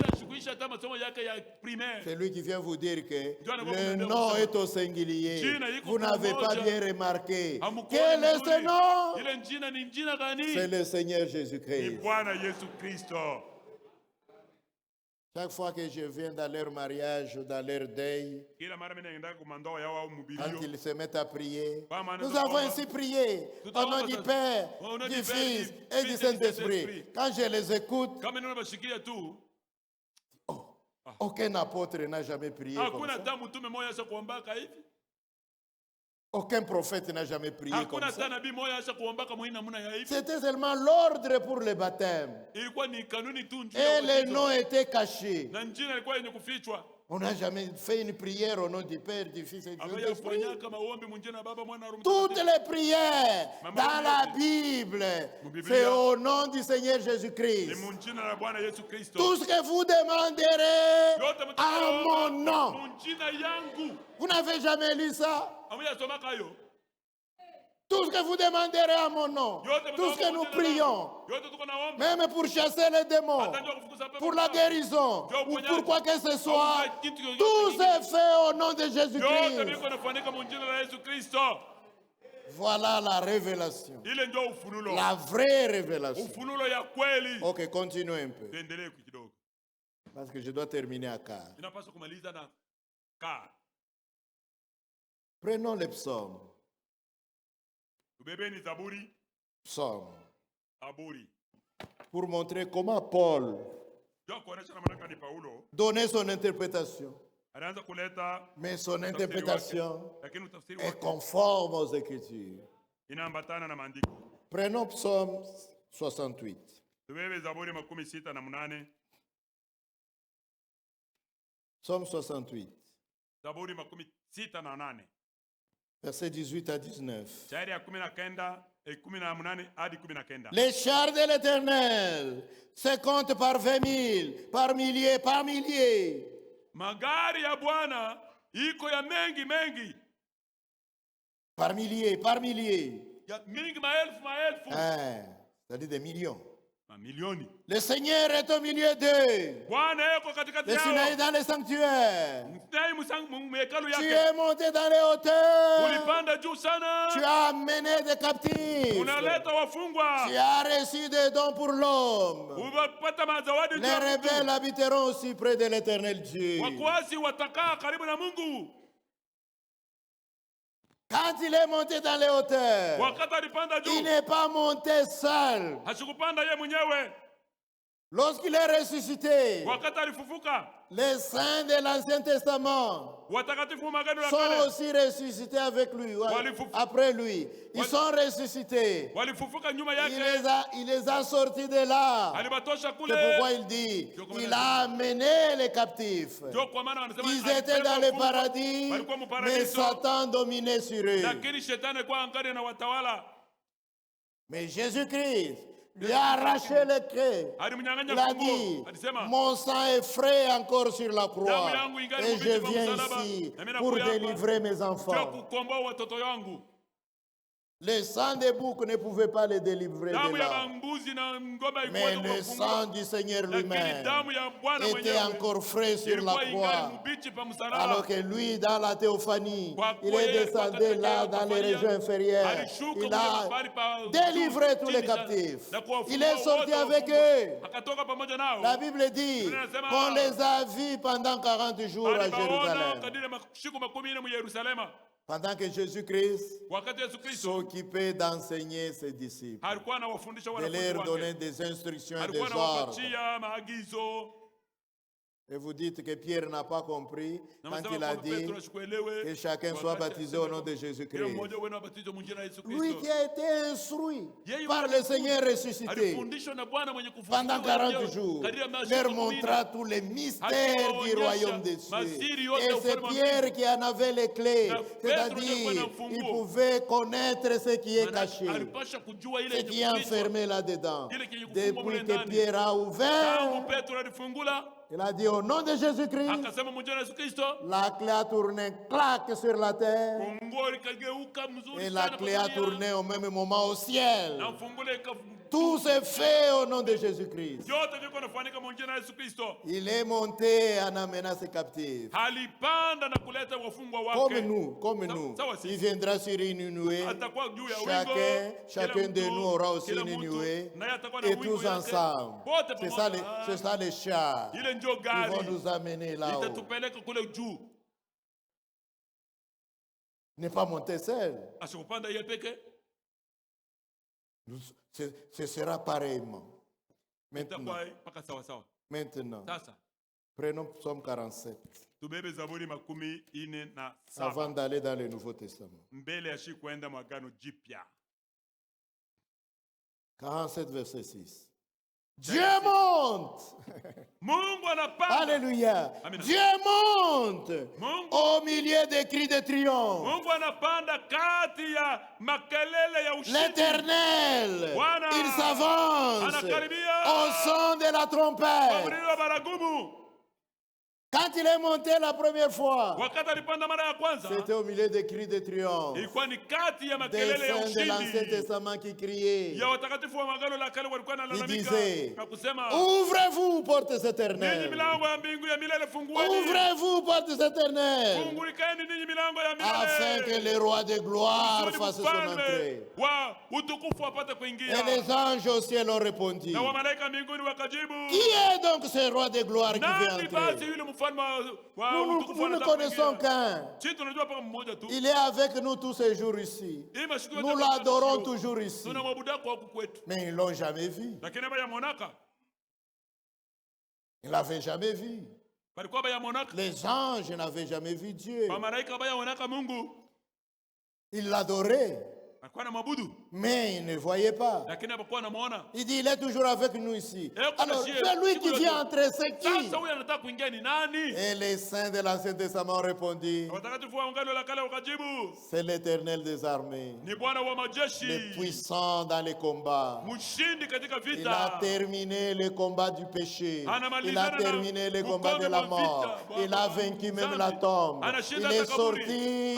C'est lui qui vient vous dire que le nom est au singulier. Vous n'avez pas bien remarqué. Quel est ce nom? C'est le Seigneur Jésus-Christ. Chaque fois que je viens dans leur mariage ou dans leur deuil, quand ils se mettent à prier, nous avons ainsi prié au nom du Père, du Fils et du Saint-Esprit. Quand je les écoute, aucun apôtre n'a jamais prié comme ça. Aucun prophète n'a jamais prié comme ça. C'était seulement l'ordre pour le baptême. Et le nom était caché. On n'a jamais fait une prière au nom du Père, du Fils et du Saint-Esprit. Toutes les prières dans la Bible, c'est au nom du Seigneur Jésus-Christ. Tout ce que vous demanderez à mon nom. Vous n'avez jamais lu ça? Tout ce que vous demanderez à mon nom, tout ce que nous prions, même pour chasser les démons, pour la guérison, ou pour quoi que ce soit, tout est fait au nom de Jésus-Christ. Voilà la révélation. La vraie révélation. Ok, continuez un peu. Parce que je dois terminer à quart. Prenons les psaumes. Psaume. Pour montrer comment Paul donnait son interprétation. Mais son interprétation est conforme aux Écritures. Prenons Psaume 68. Psaume 68. Verset 18 à 19. Les chars de l'Éternel se comptent par 20 000, par milliers, par milliers. Magari ya Bwana iko ya mengi mengi. Par milliers, par milliers. Ya mingi maelfu maelfu. C'est-à-dire des millions. Milioni. Le Seigneur est au milieu d'eux. Le Seigneur est dans les sanctuaires. Tu es monté dans les hauteurs. Tu as amené des captifs. Tu as reçu des dons pour l'homme. Les rebelles habiteront aussi près de l'Éternel Dieu. Quand il est monté dans les hauteurs, il n'est pas monté seul. Lorsqu'il est ressuscité, wakati alifufuka, les saints de l'Ancien Testament watakatifu magano ya sont kale aussi ressuscités avec lui, après lui. Ils sont ressuscités. walifufuka nyuma Il yake, les a sortis de là. alibatosha kule. C'est pourquoi il dit, il a amené les captifs. Ndio kwa maana wanasema Ils étaient dans le paradis, walikuwa mu mais paradiso, Satan dominait sur eux. lakini shetani kwa angali na watawala. Mais Jésus-Christ lui a arraché le cœur. Alimnyang'anya Il a funguo, dit, alisema mon sang est frais encore sur la croix. damu yangu ingali Et je mbichi kwa viens msalaba, ici na mimi pour nakuja hapa délivrer mes ndio enfants. kukomboa watoto wangu. Le sang des boucs ne pouvait pas les délivrer Damu de ya là. mbuzi na ng'ombe Mais haikuweza le kuwafungua, sang du Seigneur lakini lui-même damu ya Bwana était mwenyewe encore frais sur la ilikuwa ingali croix. mbichi pa msalaba. Alors que lui, dans la théophanie, Kwa il kuwa est yeye descendu katika là dans les teofania, régions inférieures. alishuka Il kule a mahali pa délivré juu, tous les chini sana, captifs. na kuwafungua Il est sorti wote avec wafungwa. eux. Akatoka pamoja nao. La Bible dit Biblia inasema, qu'on les a vus pendant 40 jours à aliwaona Jérusalem. kadiri masiku 40 mu Yerusalema. Pendant que Jésus-Christ Wakati Yesu Kristo s'occupait d'enseigner ses disciples, alikuwa anawafundisha de wanafunzi leur donner wake, des instructions et des alikuwa ordres. anawapatia maagizo. Et vous dites que Pierre n'a pas compris Na quand mnasema il a kwamba dit Petro asikuelewe, que chacun soit wakati baptisé au nom de kila Jésus-Christ. mmoja wenu abatizwe mu jina la Yesu Lui Kristo. qui a été instruit Yeye par le Seigneur ressuscité alifundishwa na Bwana mwenye kufufuka pendant 40 mwenyewe, jours, kadiri ya masiku leur 40. montra tous les mystères du royaume des cieux. Masiri yote Et ya c'est ufalme wa Pierre qui en avait les clés, Na Petro c'est-à-dire ndiye alikuwa na il funguo. pouvait connaître ce qui est caché, Alipasha kujua ile ce qui est enfermé là-dedans. Ile kenye kufungwa Depuis mule que ndani. Pierre a Tangu ouvert, Petro alifungula, il a dit au nom de Jésus-Christ, akasema mu jina la Yesu Kristo, la clé a tourné, claque sur la terre, funguo likageuka mzuri et la sana clé a kwa dunia, tourné au même moment au ciel. na funguo Tout s'est fait au nom de Jésus-Christ. yote viko nafanyika mu jina la Yesu Kristo. Il est monté en amenant ses captifs. Alipanda na kuleta wafungwa Comme wake. nous. Sawa si. Il viendra sur une nuée. Atakuwa juu ya wingo. Chacun de nous aura aussi Kila une mtu, nuée. naye atakuwa na Et wingo tous yake. ensemble. Wote C'est pamoja. ça les chars Ile ndio qui gari vont nous amener là-haut. itatupeleka kule juu. Ne pas monter seul. Asikupanda yeye peke. Ce sera pareillement. Itakuwa mpaka sawa sawa. Maintenant. Sasa Prenons Psaume 47. tubebe Zaburi 47 Avant d'aller dans le Nouveau Testament. mbele ya shi kwenda mwagano jipya. 47 verset 6. Dieu monte. Mungu anapanda. Alléluia. Amen. Dieu monte Mungu, au milieu des cris de triomphe. Mungu anapanda kati ya makelele ya ushindi. L'Éternel, Bwana il s'avance anakaribia. au son de la trompette. Mlio wa baragumu. Quand il est monté la première fois, Wakati alipanda mara ya kwanza, c'était au milieu des cris de triomphe. ilikuwa ni kati ya Des makelele ya saints de l'Ancien ushindi Testament qui criaient. ya watakatifu wa magano la kale walikuwa wanalalamika disait, na kusema, Ouvrez-vous, portes ninyi éternelles. milango ya mbingu ya milele fungueni. Ouvrez-vous, portes éternelles. Fungulikeni ninyi milango ya Afin que milele. le roi de gloire Kusudi fasse son mfalme entrée. wa utukufu apate Et kuingia. les anges au ciel ont répondu. Na wamalaika mbinguni wakajibu, Qui est donc ce roi de gloire qui veut nani basi entrer? yule mfalme wa Nous utukufu ne anataka connaissons kuingia? qu'un. Sisi tunajua paka mmoja tu. Il est avec nous tous ces jours ici. Hii masiku yote Nous tunataka l'adorons tusio. toujours ici. Tunamwabudu kwa huku kwetu. Mais ils ne l'ont jamais vu. Lakini bayamonaka, Ils ne l'avaient jamais vu. balikuwa bayamonaka. Les anges n'avaient jamais vu Dieu. Bamalaika bayamonaka Mungu. Ils l'adoraient, Alikuwa anamwabudu, mais ils ne voyaient pas. lakini hapakuwa anamuona. Il dit, il est toujours avec nous ici. Et Alors, comme celui qui si- vient entrer, c'est qui? Sasa huyu anataka kuingia ni nani? Et les saints de l'Ancien Testament ont répondu, Watakatifu wa Agano la Kale wakajibu, c'est l'Éternel des armées, ni Bwana wa majeshi, le puissant dans les combats. mshindi katika Il a vita. terminé le combat du péché. Il a terminé le combat de la mort. Il a vaincu même la tombe. Il est sorti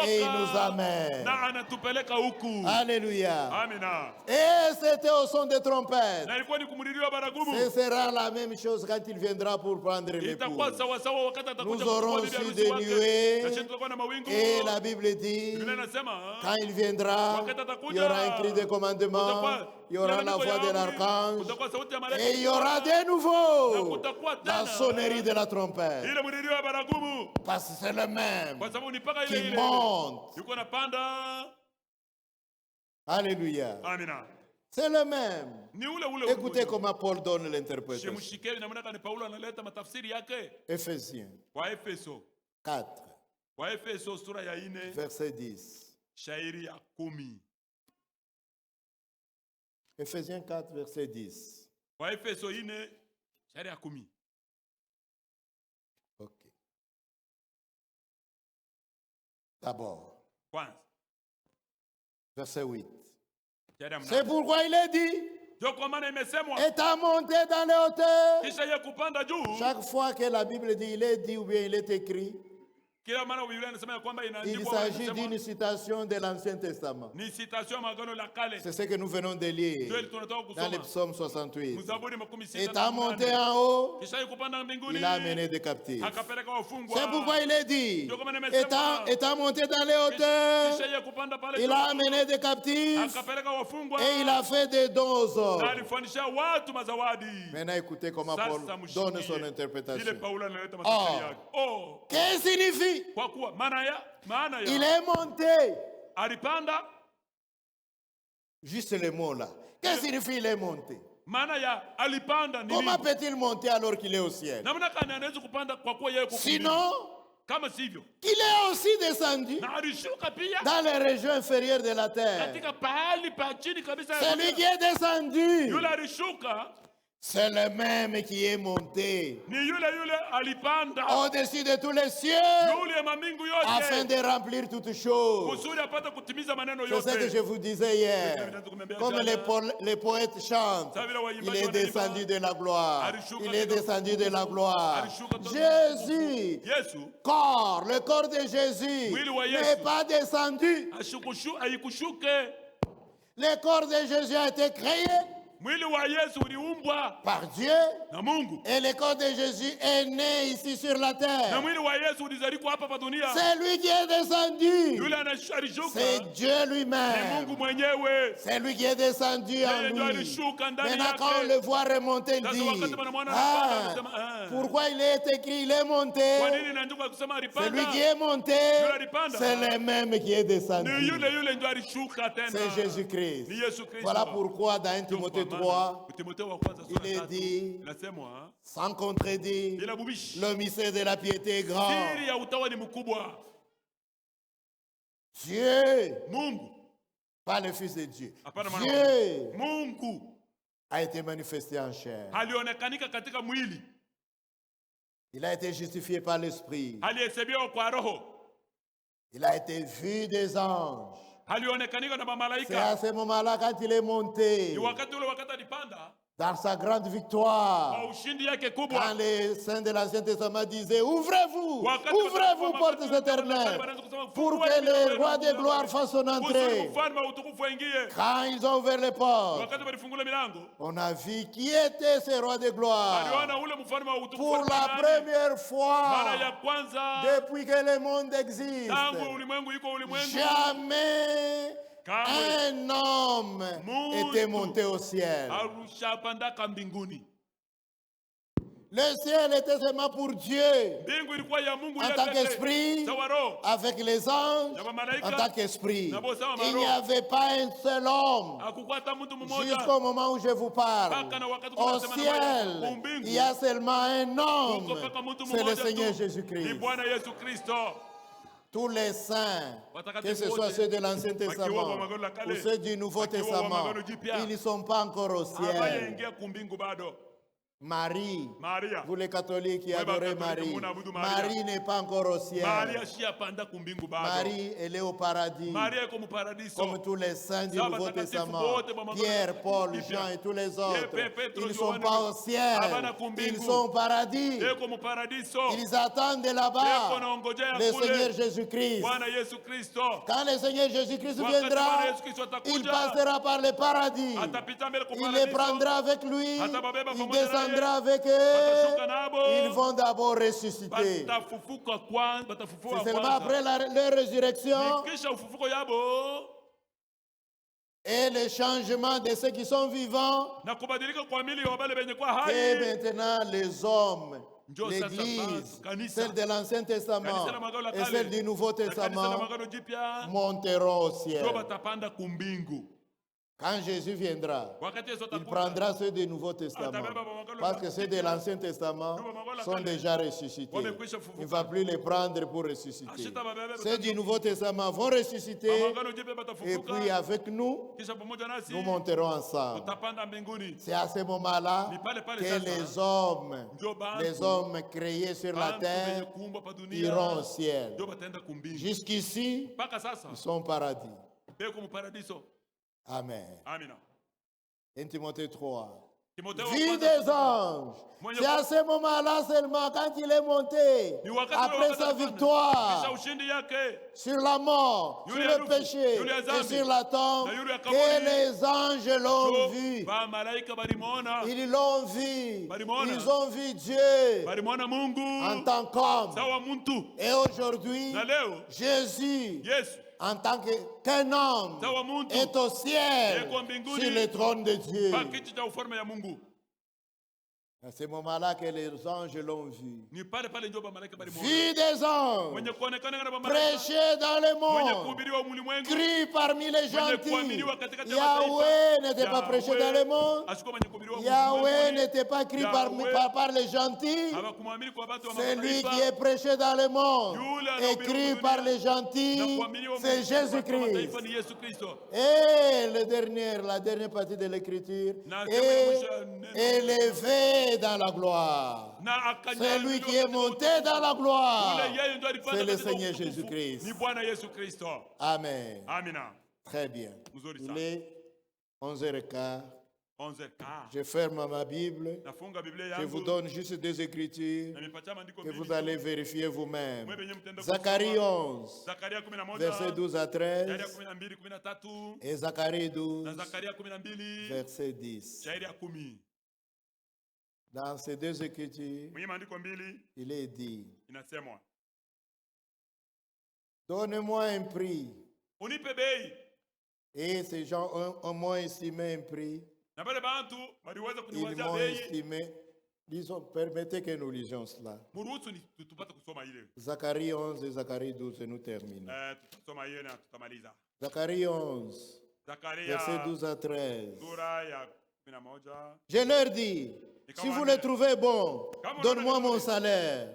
et il nous amène. na anatupeleka huku. Alléluia. Amina. Et c'était au son des trompettes. Na ilikuwa ni kumlilia baragumu. Ce sera la même chose quand il viendra pour prendre l'époux. Itakuwa sawa sawa wakati atakuja Nous aurons kuchukua bibi aussi harusi des wake. nuées. Na sisi tutakuwa na mawingu. Et la Bible dit, Biblia inasema, quand il viendra, il y aura un cri de commandement, il y aura la voix de l'archange, kutakuwa sauti ya malaika. et il y aura de nouveau la sonnerie de la trompette. Ile mlilio wa baragumu. Parce que c'est le même Kwa sababu ni paka ile qui ile. monte. Yuko napanda. Alléluia. Amina. C'est le même. Écoutez comment Paul donne l'interprétation. Éphésiens 4, verset 10. Éphésiens 4, verset 10. Ok. D'abord, verset 8. C'est pourquoi il est dit, étant monté dans les hauteurs. Chaque fois que la Bible dit il est dit ou bien il est écrit, il s'agit d'une citation de l'Ancien Testament. C'est ce que nous venons de lire dans le psaume 68. Étant monté en haut, il a amené des captifs. C'est pourquoi il est dit, étant monté dans les hauteurs, il a amené des captifs et il a fait des dons aux hommes. Maintenant écoutez comment Paul donne son interprétation. Or, qu'est-ce que signifie? Il est monté. Juste le mot là. Qu'est-ce que signifie il est monté? Comment peut-il monter alors qu'il est au ciel? Sinon, qu'il est aussi descendu dans les régions inférieures de la terre. Celui qui est descendu, c'est le même qui est monté au-dessus de tous les cieux afin de remplir toutes choses. C'est ce que je vous disais hier. Comme les poètes chantent, il est descendu de la gloire. Il est descendu de la gloire. Jésus, corps, le corps de Jésus n'est pas descendu. Le corps de Jésus a été créé par Dieu, et le corps de Jésus est né ici sur la terre. C'est lui qui est descendu. C'est Dieu lui-même. C'est lui qui est descendu en lui. Maintenant quand on le voit remonter, il dit, pourquoi il est écrit, il est monté. C'est lui qui est monté. C'est le même qui est descendu. C'est Jésus-Christ. Voilà pourquoi dans 1 Timothée 3, il est dit, sans contredire, le mystère de la piété est grand. Dieu, pas le Fils de Dieu, Dieu a été manifesté en chair. Il a été justifié par l'Esprit. Il a été vu des anges. C'est à ce moment-là quand il est monté dans sa grande victoire, quand les saints de l'Ancien Testament disaient, ouvrez-vous, ouvrez-vous portes éternelles, pour que le roi de gloire fasse son entrée. Quand ils ont ouvert les portes, on a vu qui était ce roi de gloire. Pour la première fois depuis que le monde existe, jamais un homme était monté au ciel. Le ciel était seulement pour Dieu, en tant qu'esprit, avec les anges, en tant qu'esprit. Il n'y avait pas un seul homme, jusqu'au moment où je vous parle. Au ciel, il y a seulement un homme, c'est le Seigneur Jésus-Christ. Tous les saints, que ce soit ceux de l'Ancien Testament ou ceux du Nouveau Testament, ils ne sont pas encore au ciel. Marie, vous les catholiques qui adorez Marie, Marie n'est pas encore au ciel. Marie, elle est au paradis, comme tous les saints du Nouveau Testament. Pierre, Paul, Jean et tous les autres, ils ne sont pas au ciel, ils sont au paradis. Ils attendent là-bas le Seigneur Jésus-Christ. Quand le Seigneur Jésus-Christ viendra, il passera par le paradis. Il les prendra avec lui, il descendra avec eux, ils vont d'abord ressusciter. C'est seulement après leur résurrection et le changement de ceux qui sont vivants que maintenant les hommes, l'Église, celle de l'Ancien Testament et celle du Nouveau Testament monteront au ciel. Quand Jésus viendra, il prendra ceux du Nouveau Testament. Parce que ceux de l'Ancien Testament sont déjà ressuscités. Il ne va plus les prendre pour ressusciter. Ceux du Nouveau Testament vont ressusciter. Et puis avec nous, nous monterons ensemble. C'est à ce moment-là que les hommes créés sur la terre iront au ciel. Jusqu'ici, ils sont au paradis. Amen. 1 Timothée 3. Vie des anges. C'est à ce moment-là seulement, quand il est monté, après sa victoire sur la mort, sur le péché et sur la tombe, que les anges l'ont vu. Ils l'ont vu. Ils ont vu Dieu en tant qu'homme. Et aujourd'hui, Jésus, en tant qu'un homme, est au ciel sur le trône de Dieu. À ce moment-là que les anges l'ont vu. Vie des anges, prêcher dans le monde, crie parmi les gentils. Yahweh n'était pas prêché dans le monde. Yahweh n'était pas crie par les gentils. C'est lui qui est prêché dans le monde, écrit par les gentils, c'est Jésus-Christ. Et la dernière partie de l'écriture est élevé dans la gloire. C'est lui qui est monté dans la gloire. C'est le Seigneur Jésus-Christ. Amen. Très bien. Il est 11h15. Je ferme ma Bible. Je vous donne juste deux écritures que vous allez vérifier vous-même. Zacharie 11, verset 12 à 13. Et Zacharie 12, verset 10. Dans ces deux écritures, il est dit: donnez-moi un prix. Et ces gens m'ont estimé un prix. Ils m'ont estimé. Disons, permettez que nous lisions cela. Zacharie 11 et Zacharie 12, et nous terminons. Zacharie 11, verset 12 à 13. Je leur dis: si vous le trouvez bon, donne-moi mon salaire.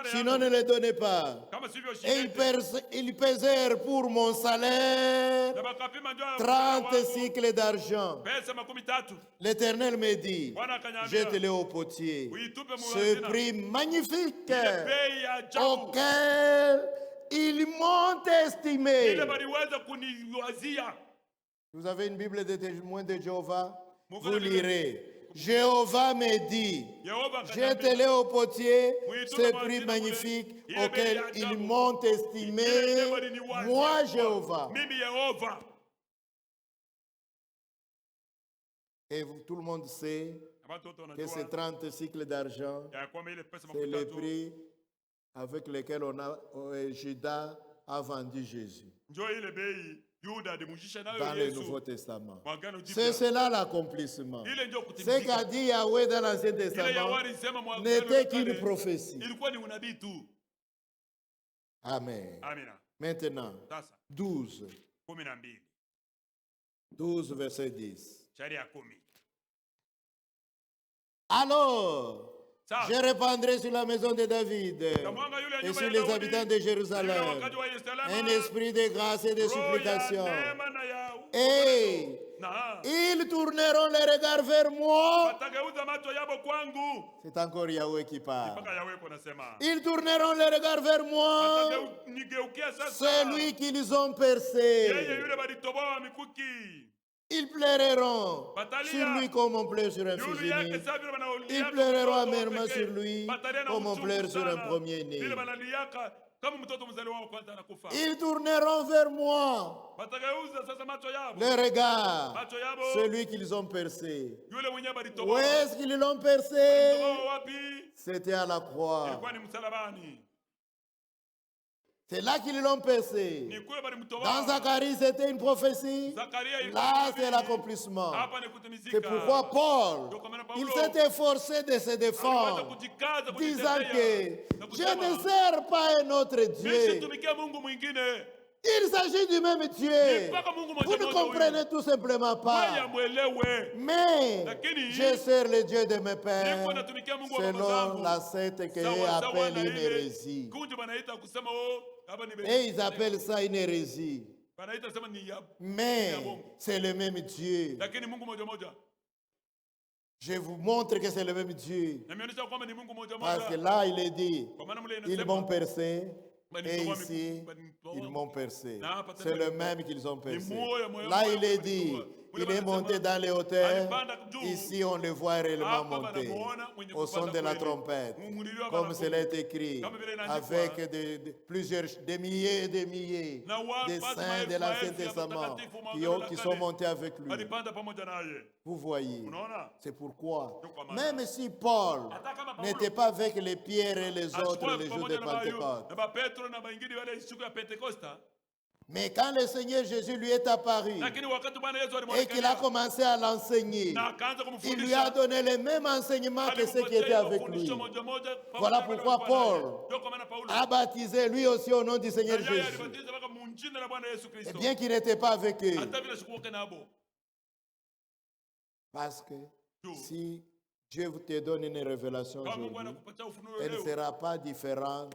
Sinon, ne le donnez pas. Et ils pesèrent pour mon salaire 30 cycles d'argent. L'Éternel me dit: jette-le au potier. Ce prix magnifique auquel ils m'ont estimé. Vous avez une Bible de témoins de Jéhovah? Vous lirez: Jéhovah me dit, jette-le au potier, ce prix magnifique auquel ils m'ont estimé, moi Jéhovah. Et tout le monde sait que ces 30 cycles d'argent, c'est le prix avec lequel Judas a vendu Jésus. Dans le Nouveau Testament. C'est cela l'accomplissement. Ce qu'a dit Yahweh dans l'Ancien Testament n'était qu'une prophétie. Amen. Maintenant, 12 verset 10. Alors, je répandrai sur la maison de David et sur les habitants de Jérusalem un esprit de grâce et de supplication. Et ils tourneront les regards vers moi. C'est encore Yahweh qui parle. Ils tourneront les regards vers moi, celui qu'ils ont percé. Ils pleureront sur lui comme on pleure sur un fils unique. Ils pleureront amèrement sur lui comme on pleure sur un premier-né. Ils tourneront vers moi le regard, celui qu'ils ont percé. Où est-ce qu'ils l'ont percé? C'était à la croix. C'est là qu'ils l'ont percé. Dans Zacharie, c'était une prophétie. Là, c'est l'accomplissement. C'est pourquoi Paul, il s'est efforcé de se défendre, disant que je ne sers pas un autre Dieu. Il s'agit du même Dieu. Vous ne comprenez tout simplement pas. Mais je sers le Dieu de mes pères selon la secte qu'ils appellent une hérésie. Et ils appellent ça une hérésie. Mais c'est le même Dieu. Je vous montre que c'est le même Dieu. Parce que là, il est dit, ils m'ont percé. Et ici, ils m'ont percé. C'est le même qu'ils ont percé. Là, il est dit, il est monté dans les hauteurs. Ici, on le voit réellement monter au son de la trompette. Comme cela est écrit, avec des milliers et des milliers de saints de l'Ancien Testament qui sont montés avec lui. Vous voyez, c'est pourquoi, même si Paul n'était pas avec les pierres et les autres les jours de Pentecôte, mais quand le Seigneur Jésus lui est apparu et qu'il a commencé à l'enseigner, il lui a donné le même enseignement que ceux qui étaient avec lui. Voilà pourquoi Paul a baptisé lui aussi au nom du Seigneur Jésus. Et bien qu'il n'était pas avec eux. Parce que si Dieu te donne une révélation aujourd'hui, elle ne sera pas différente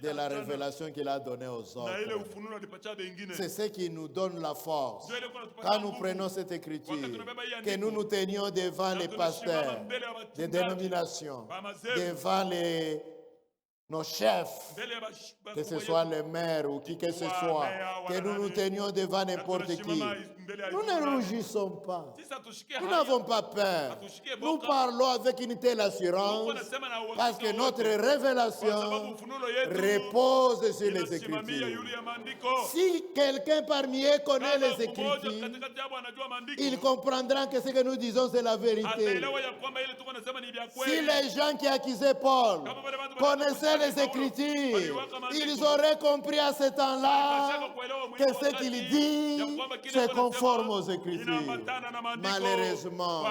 de la révélation qu'il a donnée aux autres. C'est ce qui nous donne la force. Quand nous prenons cette écriture, que nous nous tenions devant les pasteurs des dénominations, devant nos chefs, que ce soit les maires ou qui que ce soit, que nous nous tenions devant n'importe qui. Nous ne rougissons pas. Nous n'avons pas peur. Nous parlons avec une telle assurance parce que notre révélation repose sur les Écritures. Si quelqu'un parmi eux connaît les Écritures, il comprendra que ce que nous disons c'est la vérité. Si les gens qui accusaient Paul connaissaient les Écritures, ils auraient compris à ce temps-là que ce qu'il dit se conforme aux Écritures. Malheureusement,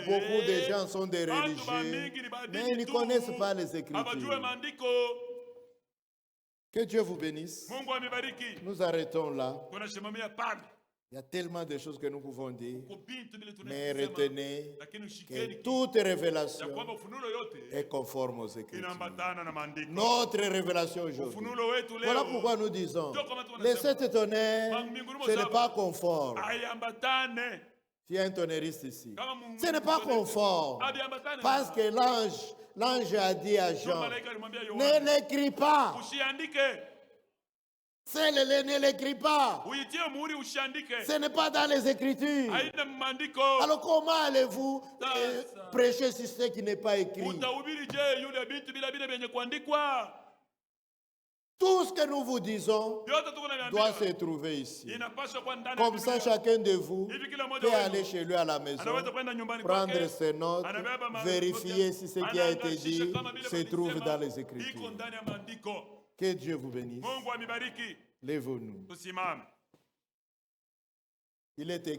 beaucoup de gens sont des religieux, mais ils ne connaissent pas les Écritures. Que Dieu vous bénisse. Nous arrêtons là. Il y a tellement de choses que nous pouvons dire, mais retenez que toute révélation est conforme aux Écritures. Notre révélation aujourd'hui. Voilà pourquoi nous disons, les 7 tonnerres, ce n'est pas conforme. Il y a un tonneriste ici. Ce n'est pas conforme. Parce que l'ange a dit à Jean, ne l'écris pas. Ne l'écris pas. Ce n'est pas dans les Écritures. Alors comment allez-vous prêcher sur ce qui n'est pas écrit? Tout ce que nous vous disons doit se trouver ici. Comme ça, chacun de vous peut aller chez lui à la maison, prendre ses notes, vérifier si ce qui a été dit se trouve dans les Écritures. Que Dieu vous bénisse. Lève-nous. Il est écrit.